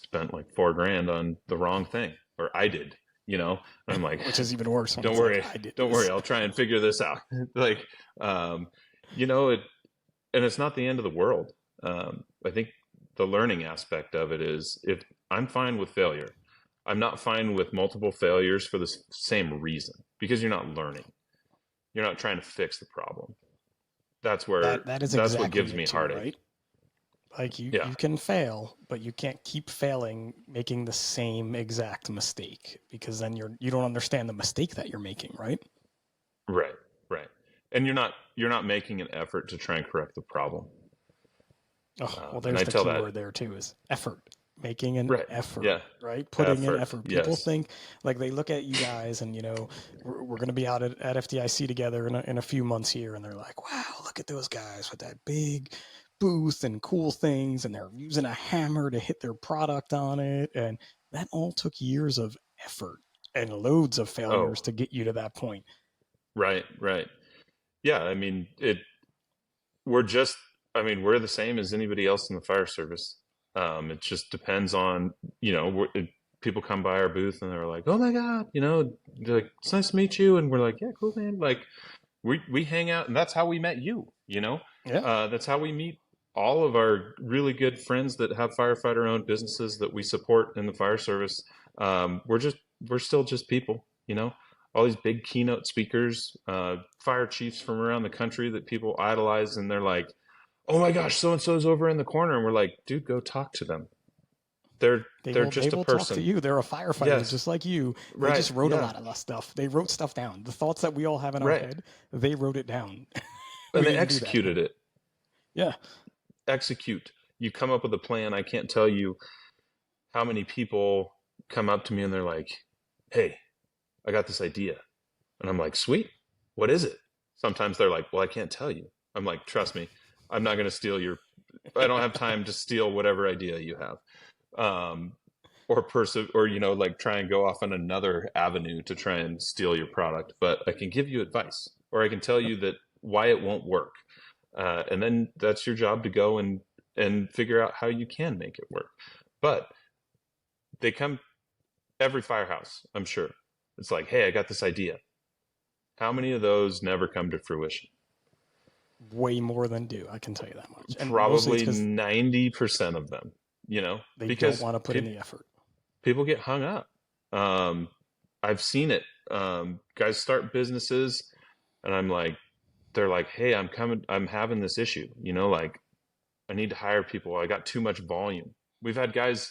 spent like $4,000 on the wrong thing, or I did, and I'm like, which is even worse. Don't worry, like, I did don't this. worry, I'll try and figure this out. Like, it, and it's not the end of the world. I think the learning aspect of it is, if I'm fine with failure, I'm not fine with multiple failures for the same reason, because you're not learning. You're not trying to fix the problem. That's where, that is that's what exactly gives me it too, heartache. right? Like Yeah. you can fail, but you can't keep failing, making the same exact mistake, because then you don't understand the mistake that you're making, right? Right. Right. And you're not making an effort to try and correct the problem. Oh, well, And there's I the tell key that. word there too, is effort. Making an Right. effort, Yeah. right? Putting in Effort. effort. People Yes. think, like, they look at you guys and, we're going to be out at FDIC together in a few months here. And they're like, wow, look at those guys with that big booth and cool things. And they're using a hammer to hit their product on it. And that all took years of effort and loads of Oh, failures to get you to that point. right. Right. Yeah. I mean, we're just, we're the same as anybody else in the fire service. It just depends on, people come by our booth and they're like, oh my God, they're like, it's nice to meet you. And we're like, yeah, cool, man. Like, we hang out, and that's how we met you. Yeah. That's how we meet all of our really good friends that have firefighter owned businesses that we support in the fire service. We're still just people. All these big keynote speakers, fire chiefs from around the country that people idolize, and they're like, oh my gosh, so and so's over in the corner, and we're like, dude, go talk to them. They're They just a will talk to person. you. They're a firefighter Yes. just like you. They Right. just wrote a Yeah. lot of that stuff. They wrote stuff down. The thoughts that we all have in our Right. head, they wrote it down. And We they didn't do that. executed it. Yeah. Execute. You come up with a plan. I can't tell you how many people come up to me and they're like, hey, I got this idea. And I'm like, sweet. What is it? Sometimes they're like, well, I can't tell you. I'm like, trust me, I'm not going to steal I don't have time to steal whatever idea you have. Or like try and go off on another avenue to try and steal your product. But I can give you advice, or I can tell you that why it won't work. And then that's your job to go and figure out how you can make it work. But they come, every firehouse, I'm sure. It's like, hey, I got this idea. How many of those never come to fruition? Way more than do. I can tell you that much. And Probably 90% of them, they because don't want to put in the effort. People get hung up. I've seen it. Guys start businesses, and they're like, hey, I'm having this issue, like, I need to hire people. I got too much volume. We've had guys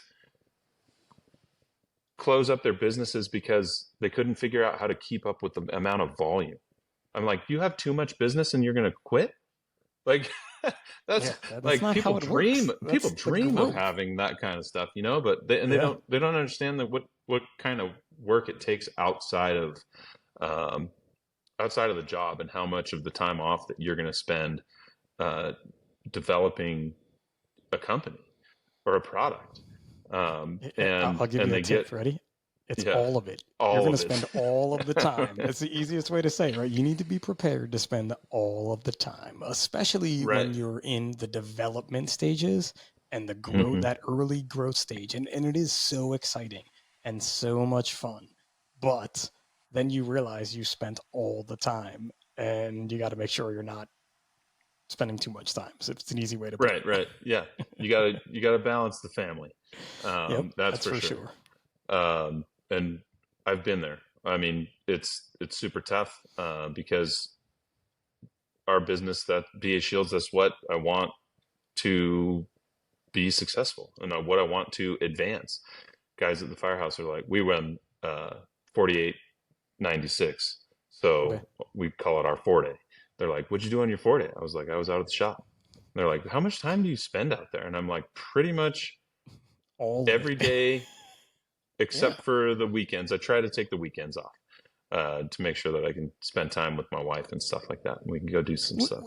close up their businesses because they couldn't figure out how to keep up with the amount of volume. I'm like, you have too much business and you're going to quit? Like, that's like, people dream of having that kind of stuff, but they don't understand that what kind of work it takes outside of the job, and how much of the time off that you're going to spend developing a company or a product. I'll give you a tip. Ready? It's all of it. You're going to spend all of the time. That's the easiest way to say it, right? You need to be prepared to spend all of the time, especially when you're in the development stages and the growth, that early growth stage. And it is so exciting and so much fun. But then you realize you spent all the time, and you got to make sure you're not spending too much time. So it's an easy way to put it. Right. Yeah. You gotta balance the family. That's for sure. And I've been there. I mean, it's super tough, because our business, that BA Shields, that's what I want to be successful, and what I want to advance. Guys at the firehouse are like, we run 4896, so we call it our 4-day. They're like, what'd you do on your 4-day? I was like, I was out at the shop. They're like, how much time do you spend out there? And I'm like, pretty much every day except for the weekends. I try to take the weekends off to make sure that I can spend time with my wife and stuff like that. And we can go do some stuff.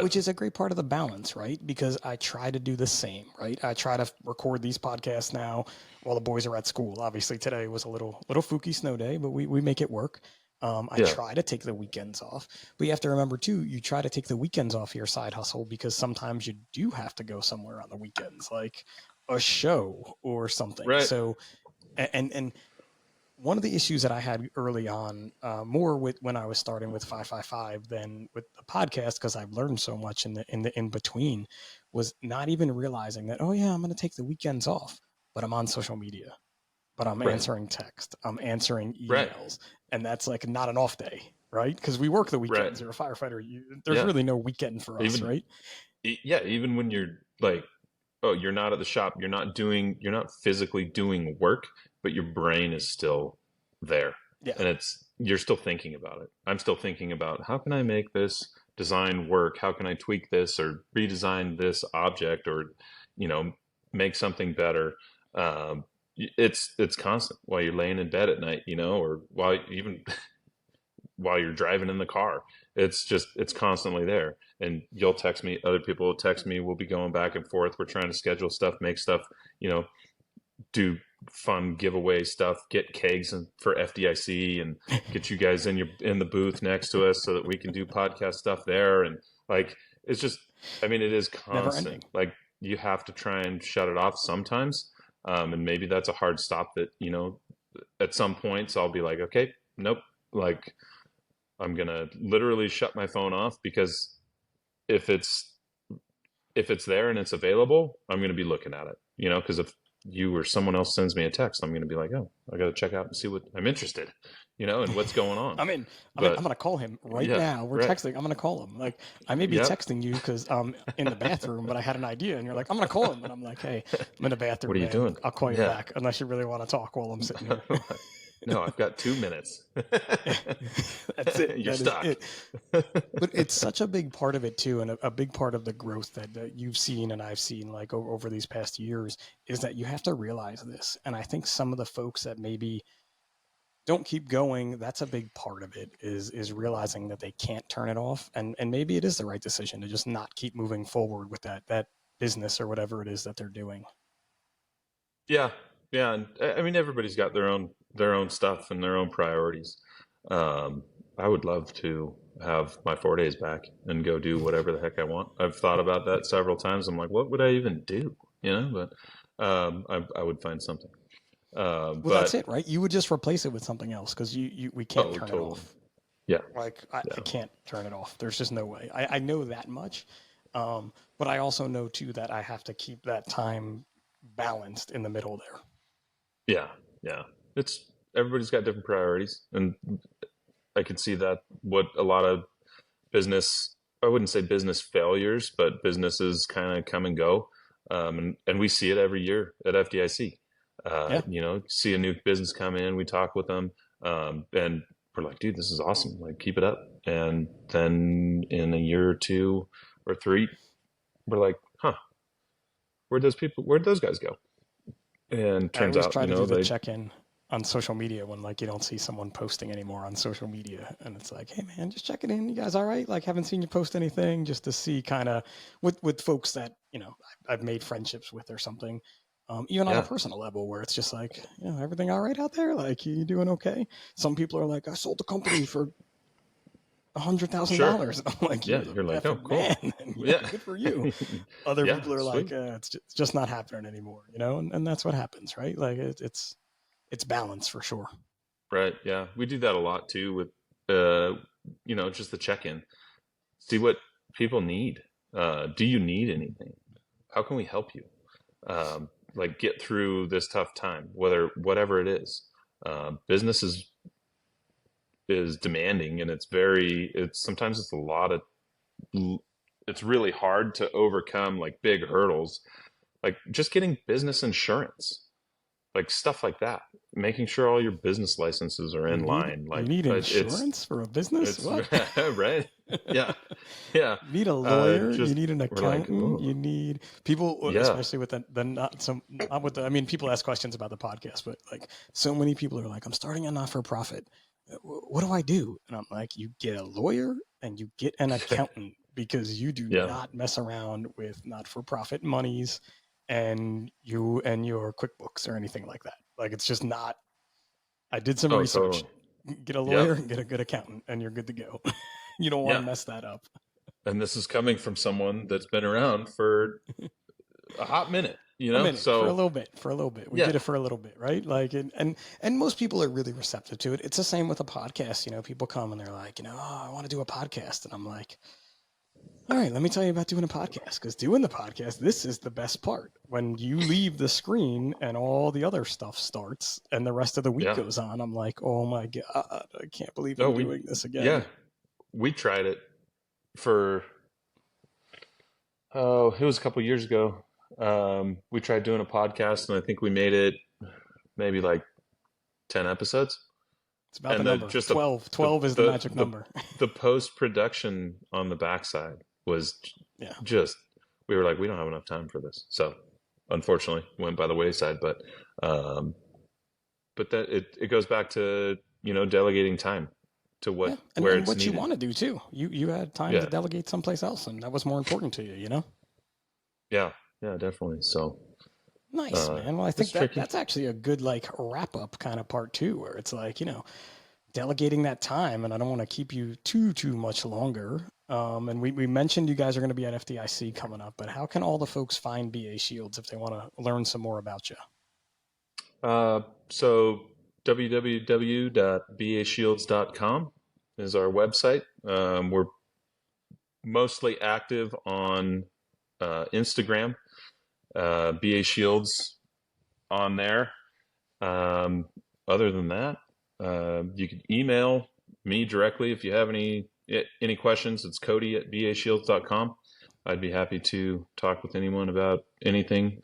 Which is a great part of the balance, right? Because I try to do the same, right? I try to record these podcasts now while the boys are at school. Obviously, today was a little fluky snow day, but we make it work. I try to take the weekends off, but you have to remember too, you try to take the weekends off your side hustle, because sometimes you do have to go somewhere on the weekends. Like, a show or something. Right. So, and one of the issues that I had early on, more with when I was starting with 555 than with the podcast, because I've learned so much in between, was not even realizing that, oh yeah, I'm going to take the weekends off, but I'm on social media, but I'm Right. answering text, I'm answering Right. emails, and that's like not an off day, right? Because we work the Right. weekends. You're a firefighter. There's Yeah. really no weekend for us, Even, right? yeah, even when you're like, oh, you're not at the shop, you're not physically doing work, but your brain is still there. Yeah. And you're still thinking about it. I'm still thinking about how can I make this design work? How can I tweak this or redesign this object or, you know, make something better? It's constant while you're laying in bed at night, you know, or while you're driving in the car. It's constantly there. And you'll text me, other people will text me, we'll be going back and forth. We're trying to schedule stuff, make stuff, you know, do fun giveaway stuff, get kegs for FDIC and get you guys in the booth next to us so that we can do podcast stuff there. And like, it's just, I mean, it is Never ending. constant. Like you have to try and shut it off sometimes. And maybe that's a hard stop that, you know, at some points I'll be like, okay, nope. Like I'm going to literally shut my phone off because if it's there and it's available, I'm going to be looking at it, you know, because if you or someone else sends me a text, I'm going to be like, oh, I got to check out and see what I'm interested, you know, and what's going on. I'm But going to call him right yeah, now. We're right. texting. I'm going to call him. Like, I may be Yep. texting you because I'm in the bathroom, but I had an idea. And you're like, I'm going to call him. And I'm like, hey, I'm in the bathroom. What are you man. doing? I'll call you Yeah. back unless you really want to talk while I'm sitting here. No, I've got 2 minutes. That's it. You're That stuck. is it. But it's such a big part of it too, and a big part of the growth that you've seen and I've seen like over these past years is that you have to realize this. And I think some of the folks that maybe don't keep going, that's a big part of it is realizing that they can't turn it off, and maybe it is the right decision to just not keep moving forward with that business or whatever it is that they're doing. Yeah, yeah, and I mean everybody's got their own stuff and their own priorities. Um, I would love to have my 4 days back and go do whatever the heck I want. I've thought about that several times. I'm like, what would I even do? You know, but I would find something. Well, that's But it, right? You would just replace it with something else because we can't oh, turn it totally. off. Yeah, Like I yeah, can't turn it off. There's just no way. I know that much, but I also know too that I have to keep that time balanced in the middle there. yeah, yeah. It's everybody's got different priorities, and I can see that what a lot of business, I wouldn't say business failures, but businesses kind of come and go. And we see it every year at FDIC. Yeah, You know, see a new business come in, we talk with them, and we're like, dude, this is awesome. Like, keep it up. And then in a year or 2 or 3, we're like, huh, where'd those guys go? And I turns always out, try you to know, do the they, check-in on social media when like you don't see someone posting anymore on social media, and it's like, hey man, just checking in. You guys all right? Like, haven't seen you post anything, just to see kind of with folks that I've made friendships with or something. Even on a yeah, personal level, where it's just like, everything all right out there? Like, you doing okay? Some people are like, I sold the company for sure. $100,000. I'm like, Yeah. you're the You're like, oh, effing cool. man. Yeah, Yeah. good for you. Other Yeah. people are like, Sweet. it's just not happening anymore, and that's what happens, right? Like it's balance for sure. Right. Yeah. We do that a lot too with, uh, you know, just the check-in. See what people need. Do you need anything? How can we help you? Like get through this tough time, whatever it is. Business is demanding and it's sometimes it's a lot of, it's really hard to overcome like big hurdles, like just getting business insurance, like stuff like that, making sure all your business licenses are You in need line. you Like need it's insurance for a business? it's What? right. Yeah, yeah. You need a lawyer, you Just need an we're like, accountant, oh you need people, yeah, especially with the not some not with the. I mean, people ask questions about the podcast, but like so many people are like, I'm starting a not for profit. What do I do? And I'm like, you get a lawyer and you get an accountant because you do yeah. not mess around with not for profit monies and you and your QuickBooks or anything like that. Like, it's just not. I did some Oh, research. totally. Get a Yep. lawyer and get a good accountant, and you're good to go. You don't want Yeah. to mess that up. And this is coming from someone that's been around for a hot minute, you A know? minute, for a So little bit, for a little bit. We yeah, did it for a little bit, right? Like, and most people are really receptive to it. It's the same with a podcast. You know, people come and they're like, oh, I want to do a podcast, and I'm like, all right, let me tell you about doing a podcast, because doing the podcast, this is the best part. When you leave the screen and all the other stuff starts and the rest of the week yeah. goes on, I'm like, oh my God, I can't believe No, I'm doing this yeah, again. we tried it for, it was a couple years ago. We tried doing a podcast, and I think we made it maybe like 10 episodes. It's about the And number. just 12. the 12 is the the magic the, number. the post production on the backside was Yeah. just, we were like, we don't have enough time for this. So unfortunately went by the wayside, um, but that it goes back to, delegating time to Yeah. where And it's what you needed. want to do too. You had time to Yeah. delegate someplace else, and that was more important to you, you know? Yeah. Yeah, definitely. So, Nice, man. Well, I it's think tricky. that's actually a good like wrap up kind of part too, where it's like, delegating that time, and I don't want to keep you too much longer. And we mentioned you guys are going to be at FDIC coming up, but how can all the folks find BA Shields if they want to learn some more about you? So www.bashields.com is our website. We're mostly active on Instagram, BA Shields on there. Other than that, you can email me directly if you have any questions. It's Cody at bashields.com. I'd be happy to talk with anyone about anything.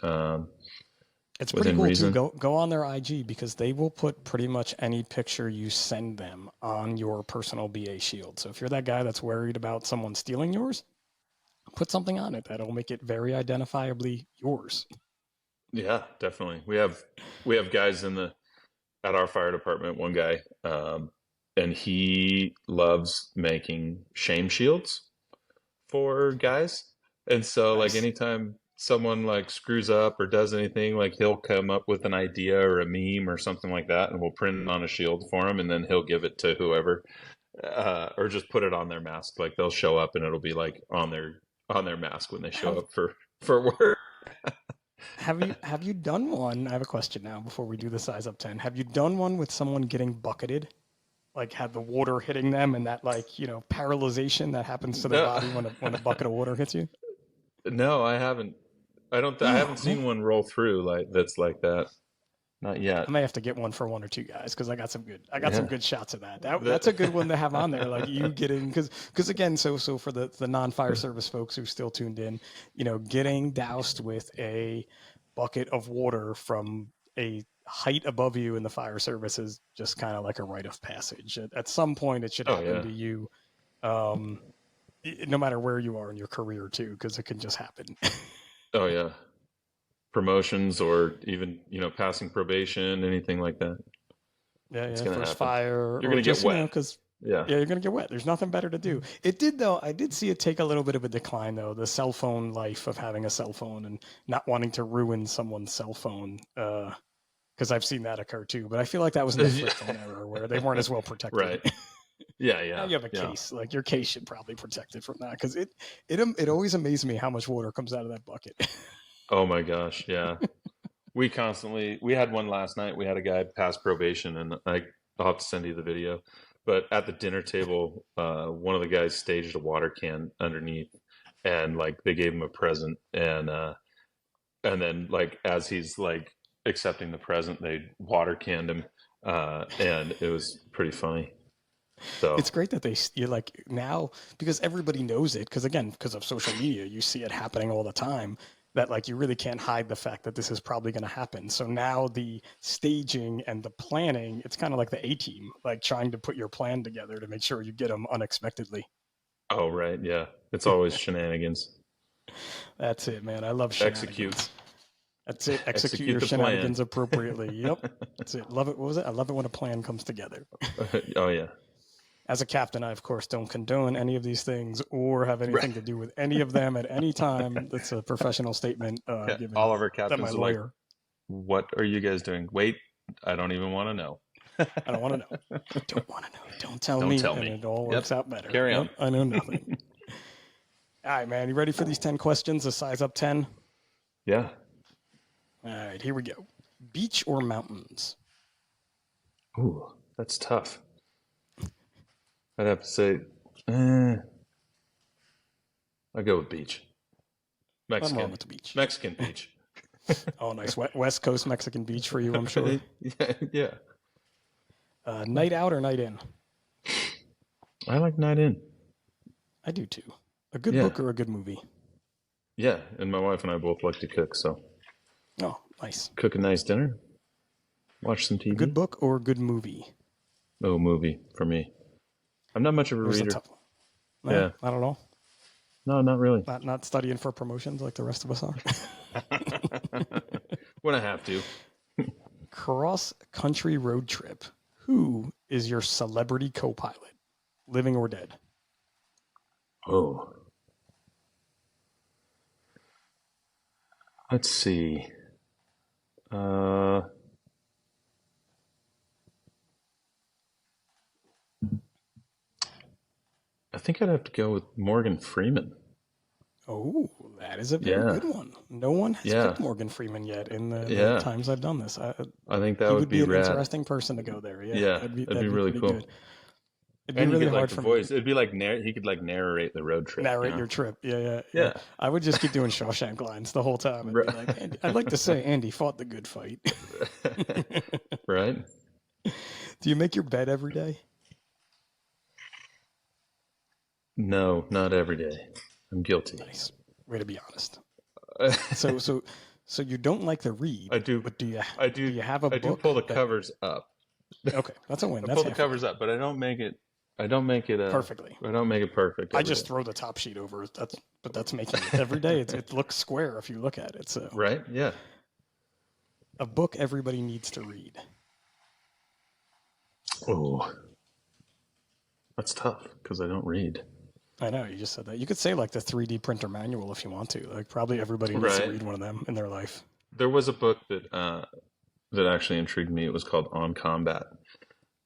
It's pretty Within cool too. reason. Go on their IG, because they will put pretty much any picture you send them on your personal BA Shield. So if you're that guy that's worried about someone stealing yours, put something on it that'll make it very identifiably yours. Yeah, definitely. We have guys at our fire department. One guy, and he loves making shame shields for guys. And so, like, Nice. anytime someone like screws up or does anything, like, he'll come up with an idea or a meme or something like that, and we'll print it on a shield for him, and then he'll give it to whoever, or just put it on their mask. Like, they'll show up and it'll be like on their mask when they show Have up for work. have you done one? I have a question now before we do the size up 10. Have you done one with someone getting bucketed? Like, had the water hitting them and that, like, paralyzation that happens to their No, body when a bucket of water hits you? no, I haven't. I Oh haven't man, seen one roll through like that's like that. Not yet. I may have to get one for one or two guys, because I got some Yeah. good shots of that. That's a The, good one to have on there. Like, you getting, because again, so for the non-fire service folks who still tuned in, getting doused with a bucket of water from a height above you in the fire service is just kind of like a rite of passage. At some point, it should oh happen yeah. to you, um, no matter where you are in your career too, because it can just happen. Oh yeah. Promotions or even, passing probation, anything like that. Yeah, It's yeah, gonna first happen. fire, You're or gonna get just, wet. because Yeah. yeah, you're gonna get wet. There's nothing better to do. It did though. I did see it take a little bit of a decline though. The cell phone life of having a cell phone and not wanting to ruin someone's cell phone. Because I've seen that occur too. But I feel like that was in the flip phone era where they weren't as well protected. Right. Yeah, Now yeah, you have a yeah. case. Like, your case should probably protect it from that, because it always amazed me how much water comes out of that bucket. Oh my gosh, yeah. We had one last night. We had a guy pass probation, and I'll have to send you the video. But at the dinner table, one of the guys staged a water can underneath, and like they gave him a present, and then like as he's like accepting the present, they water canned him, and it was pretty funny. So, It's great that you're like, now, because everybody knows it, because again, because of social media, you see it happening all the time, that like you really can't hide the fact that this is probably going to happen. So now the staging and the planning, it's kind of like the A team, like trying to put your plan together to make sure you get them unexpectedly. oh right, yeah, it's always shenanigans. That's it, man. I love Execute, shenanigans. That's it. Execute execute your the plan. shenanigans appropriately. Yep. That's it. Love it. What was it? I love it when a plan comes together. Oh yeah. As a captain, I, of course, don't condone any of these things or have anything to do with any of them at any time. That's a professional statement given All of our that my captains are like, lawyer. "What are you guys doing? Wait, I don't even want to know. I don't want to know. I don't want to know. Don't tell Don't me, tell and me." it all Yep. works out better. Carry on. Nope, I know nothing. All right, man. You ready for these 10 questions? A size up 10? Yeah. All right, here we go. Beach or mountains? Ooh, that's tough. I'd have to say, eh, I'll go with beach. I'm wrong Mexican. with the beach. Mexican beach. Oh, nice. West Coast Mexican beach for you, I'm sure. Yeah. Night out or night in? I like night in. I do too. A good Yeah. book or a good movie? Yeah. And my wife and I both like to cook, so Oh, nice. cook a nice dinner, watch some A good TV. book or a good movie? Oh, movie for me. I'm not much of a There's a reader. tough one. No, Yeah. not at all. No, not really. Not studying for promotions like the rest of us are. When I have to. Cross country road trip. Who is your celebrity co-pilot, living or dead? Oh. Let's see. Uh, I think I'd have to go with Morgan Freeman. Oh, that is a very Yeah. good one. No one has Yeah. picked Morgan Freeman yet in the Yeah. times I've done this. I think that He would would be be an rad. interesting person to go there. Yeah, Yeah. that'd That'd be be really pretty cool. good. It'd be And you really get like hard the for me voice. It'd be like he could like narrate the road to trip. narrate your trip. Yeah. Yeah. I would just keep doing Shawshank lines the whole time. I'd be like, I'd like to say Andy fought the good fight. Right? Do you make your bed every day? No, not every day. I'm guilty. Nice. Way to be honest. So you don't like to read, I do. but do you have a I do book pull the that, covers up. okay, that's a win. I That's pull the halfway. covers up, but I don't make it. I don't make it. Perfectly. I don't make it perfect. I Every just day. throw the top sheet over. That's making it every day. It looks square if you look at it. So Right? Yeah. a book everybody needs to read. Oh, that's tough because I don't read. I know you just said that. You could say like the 3D printer manual if you want to. Like probably everybody needs to read one of them in their life. There was a book that actually intrigued me. It was called On Combat.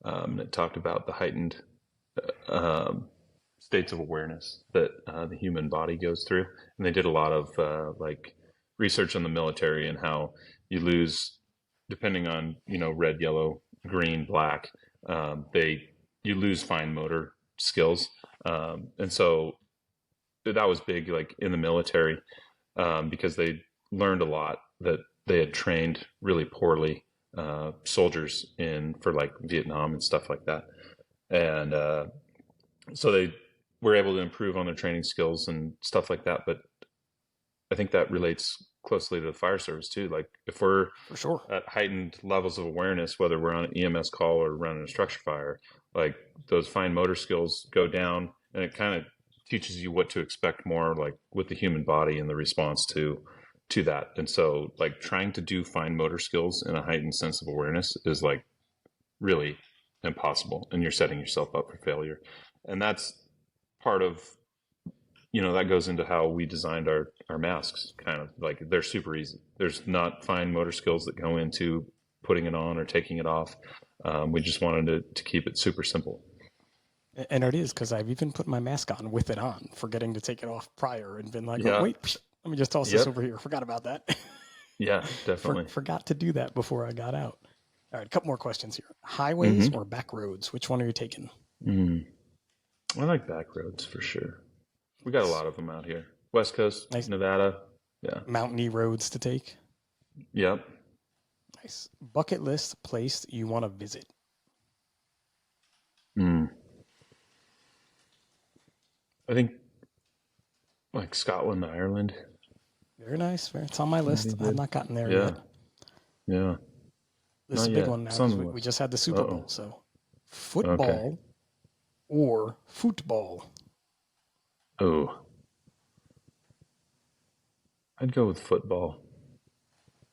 And it talked about the heightened states of awareness that the human body goes through, and they did a lot of like research on the military and how you lose, depending on red, yellow, green, black. You lose fine motor skills, and so that was big, like in the military, because they learned a lot that they had trained really poorly soldiers in for like Vietnam and stuff like that, and so they were able to improve on their training skills and stuff like that. But I think that relates closely to the fire service too. Like if we're For sure. at heightened levels of awareness, whether we're on an EMS call or running a structure fire, like those fine motor skills go down, and it kind of teaches you what to expect more, like with the human body and the response to that. And so like trying to do fine motor skills in a heightened sense of awareness is like really impossible, and you're setting yourself up for failure. And that's part of that goes into how we designed our masks. Kind of like they're super easy. There's not fine motor skills that go into putting it on or taking it off. We just wanted to keep it super simple. And it is, because I've even put my mask on with it on, forgetting to take it off prior, and been like, oh, wait, let me just toss this over here. Forgot about that. Yeah, definitely. Forgot to do that before I got out. All right, a couple more questions here. Highways or back roads? Which one are you taking? I like back roads for sure. We got a lot of them out here. West Coast, nice. Nevada. Yeah. Mountainy roads to take. Yep. Nice. Bucket list place you want to visit. I think like Scotland, Ireland. Very nice. It's on my list. I've not gotten there yet. Yeah. This is a big one now. We just had the Super Bowl. So football or football? Oh. I'd go with football.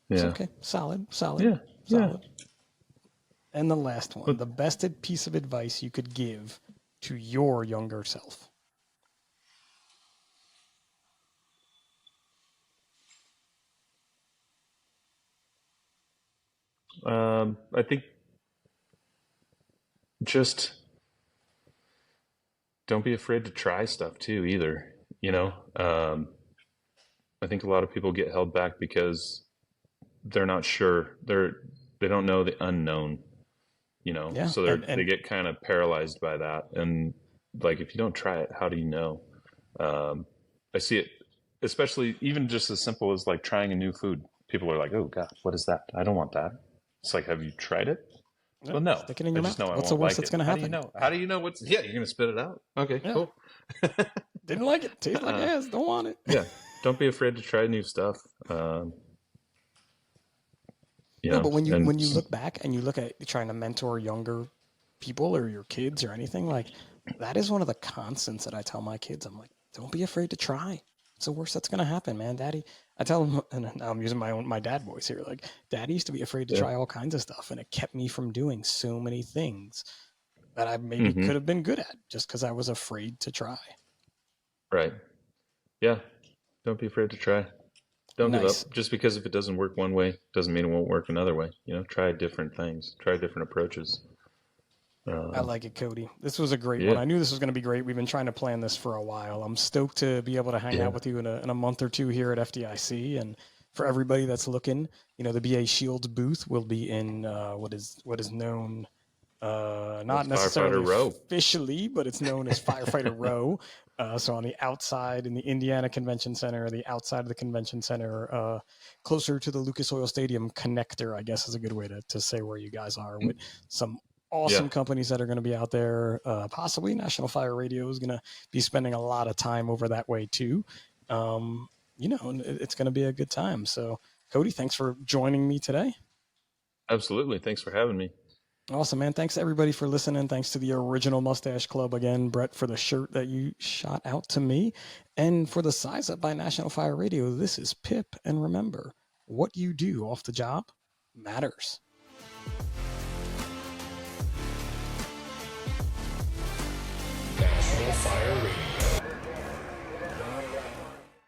Yeah. Okay. Solid. Yeah. Solid. Yeah. And the last one, the best piece of advice you could give to your younger self. I think just don't be afraid to try stuff too either. I think a lot of people get held back because they're not sure. They don't know the unknown, Yeah. so they get kind of paralyzed by that. And like, if you don't try it, how do you know? I see it, especially even just as simple as like trying a new food. People are like, "Oh God, what is that? I don't want that." It's like, have you tried it? Yeah, Well, no. stick it in I your just know mouth. I What's the won't worst like that's it. going to How do you happen? know? How do you know what's? Yeah, you're gonna spit it out. Okay, Yeah. cool. Didn't like it. Tastes like ass. Don't want it. Yeah, don't be afraid to try new stuff. No, but when And you look back and you look at trying to mentor younger people or your kids or anything, like that is one of the constants that I tell my kids. I'm like, don't be afraid to try. It's the worst that's gonna happen, man. Daddy, I tell them, and now I'm using my dad voice here. Like, Daddy used to be afraid to yeah, try all kinds of stuff, and it kept me from doing so many things that I maybe hmm could have been good at just because I was afraid to try. right. Yeah, don't be afraid to try. Don't give Nice. up. Just because if it doesn't work one way doesn't mean it won't work another way. Try different things, try different approaches. I Uh, like it, Cody. This was a great one. yeah, I knew this was going to be great. We've been trying to plan this for a while. I'm stoked to be able to hang yeah. out with you in a month or two here at FDIC. And for everybody that's looking, the BA Shields booth will be in what is known not Firefighter necessarily Row. officially, but it's known as Firefighter Row. So on the outside in the Indiana Convention Center, the outside of the convention center, closer to the Lucas Oil Stadium connector, I guess is a good way to say where you guys are, with some Yeah, awesome companies that are going to be out there. Possibly National Fire Radio is going to be spending a lot of time over that way too. And it's going to be a good time. So, Cody, thanks for joining me today. absolutely. Thanks for having me. Awesome, man. Thanks everybody for listening. Thanks to the original Mustache Club again, Brett, for the shirt that you shot out to me. And for the Size Up by National Fire Radio, this is Pip. And remember, what you do off the job matters.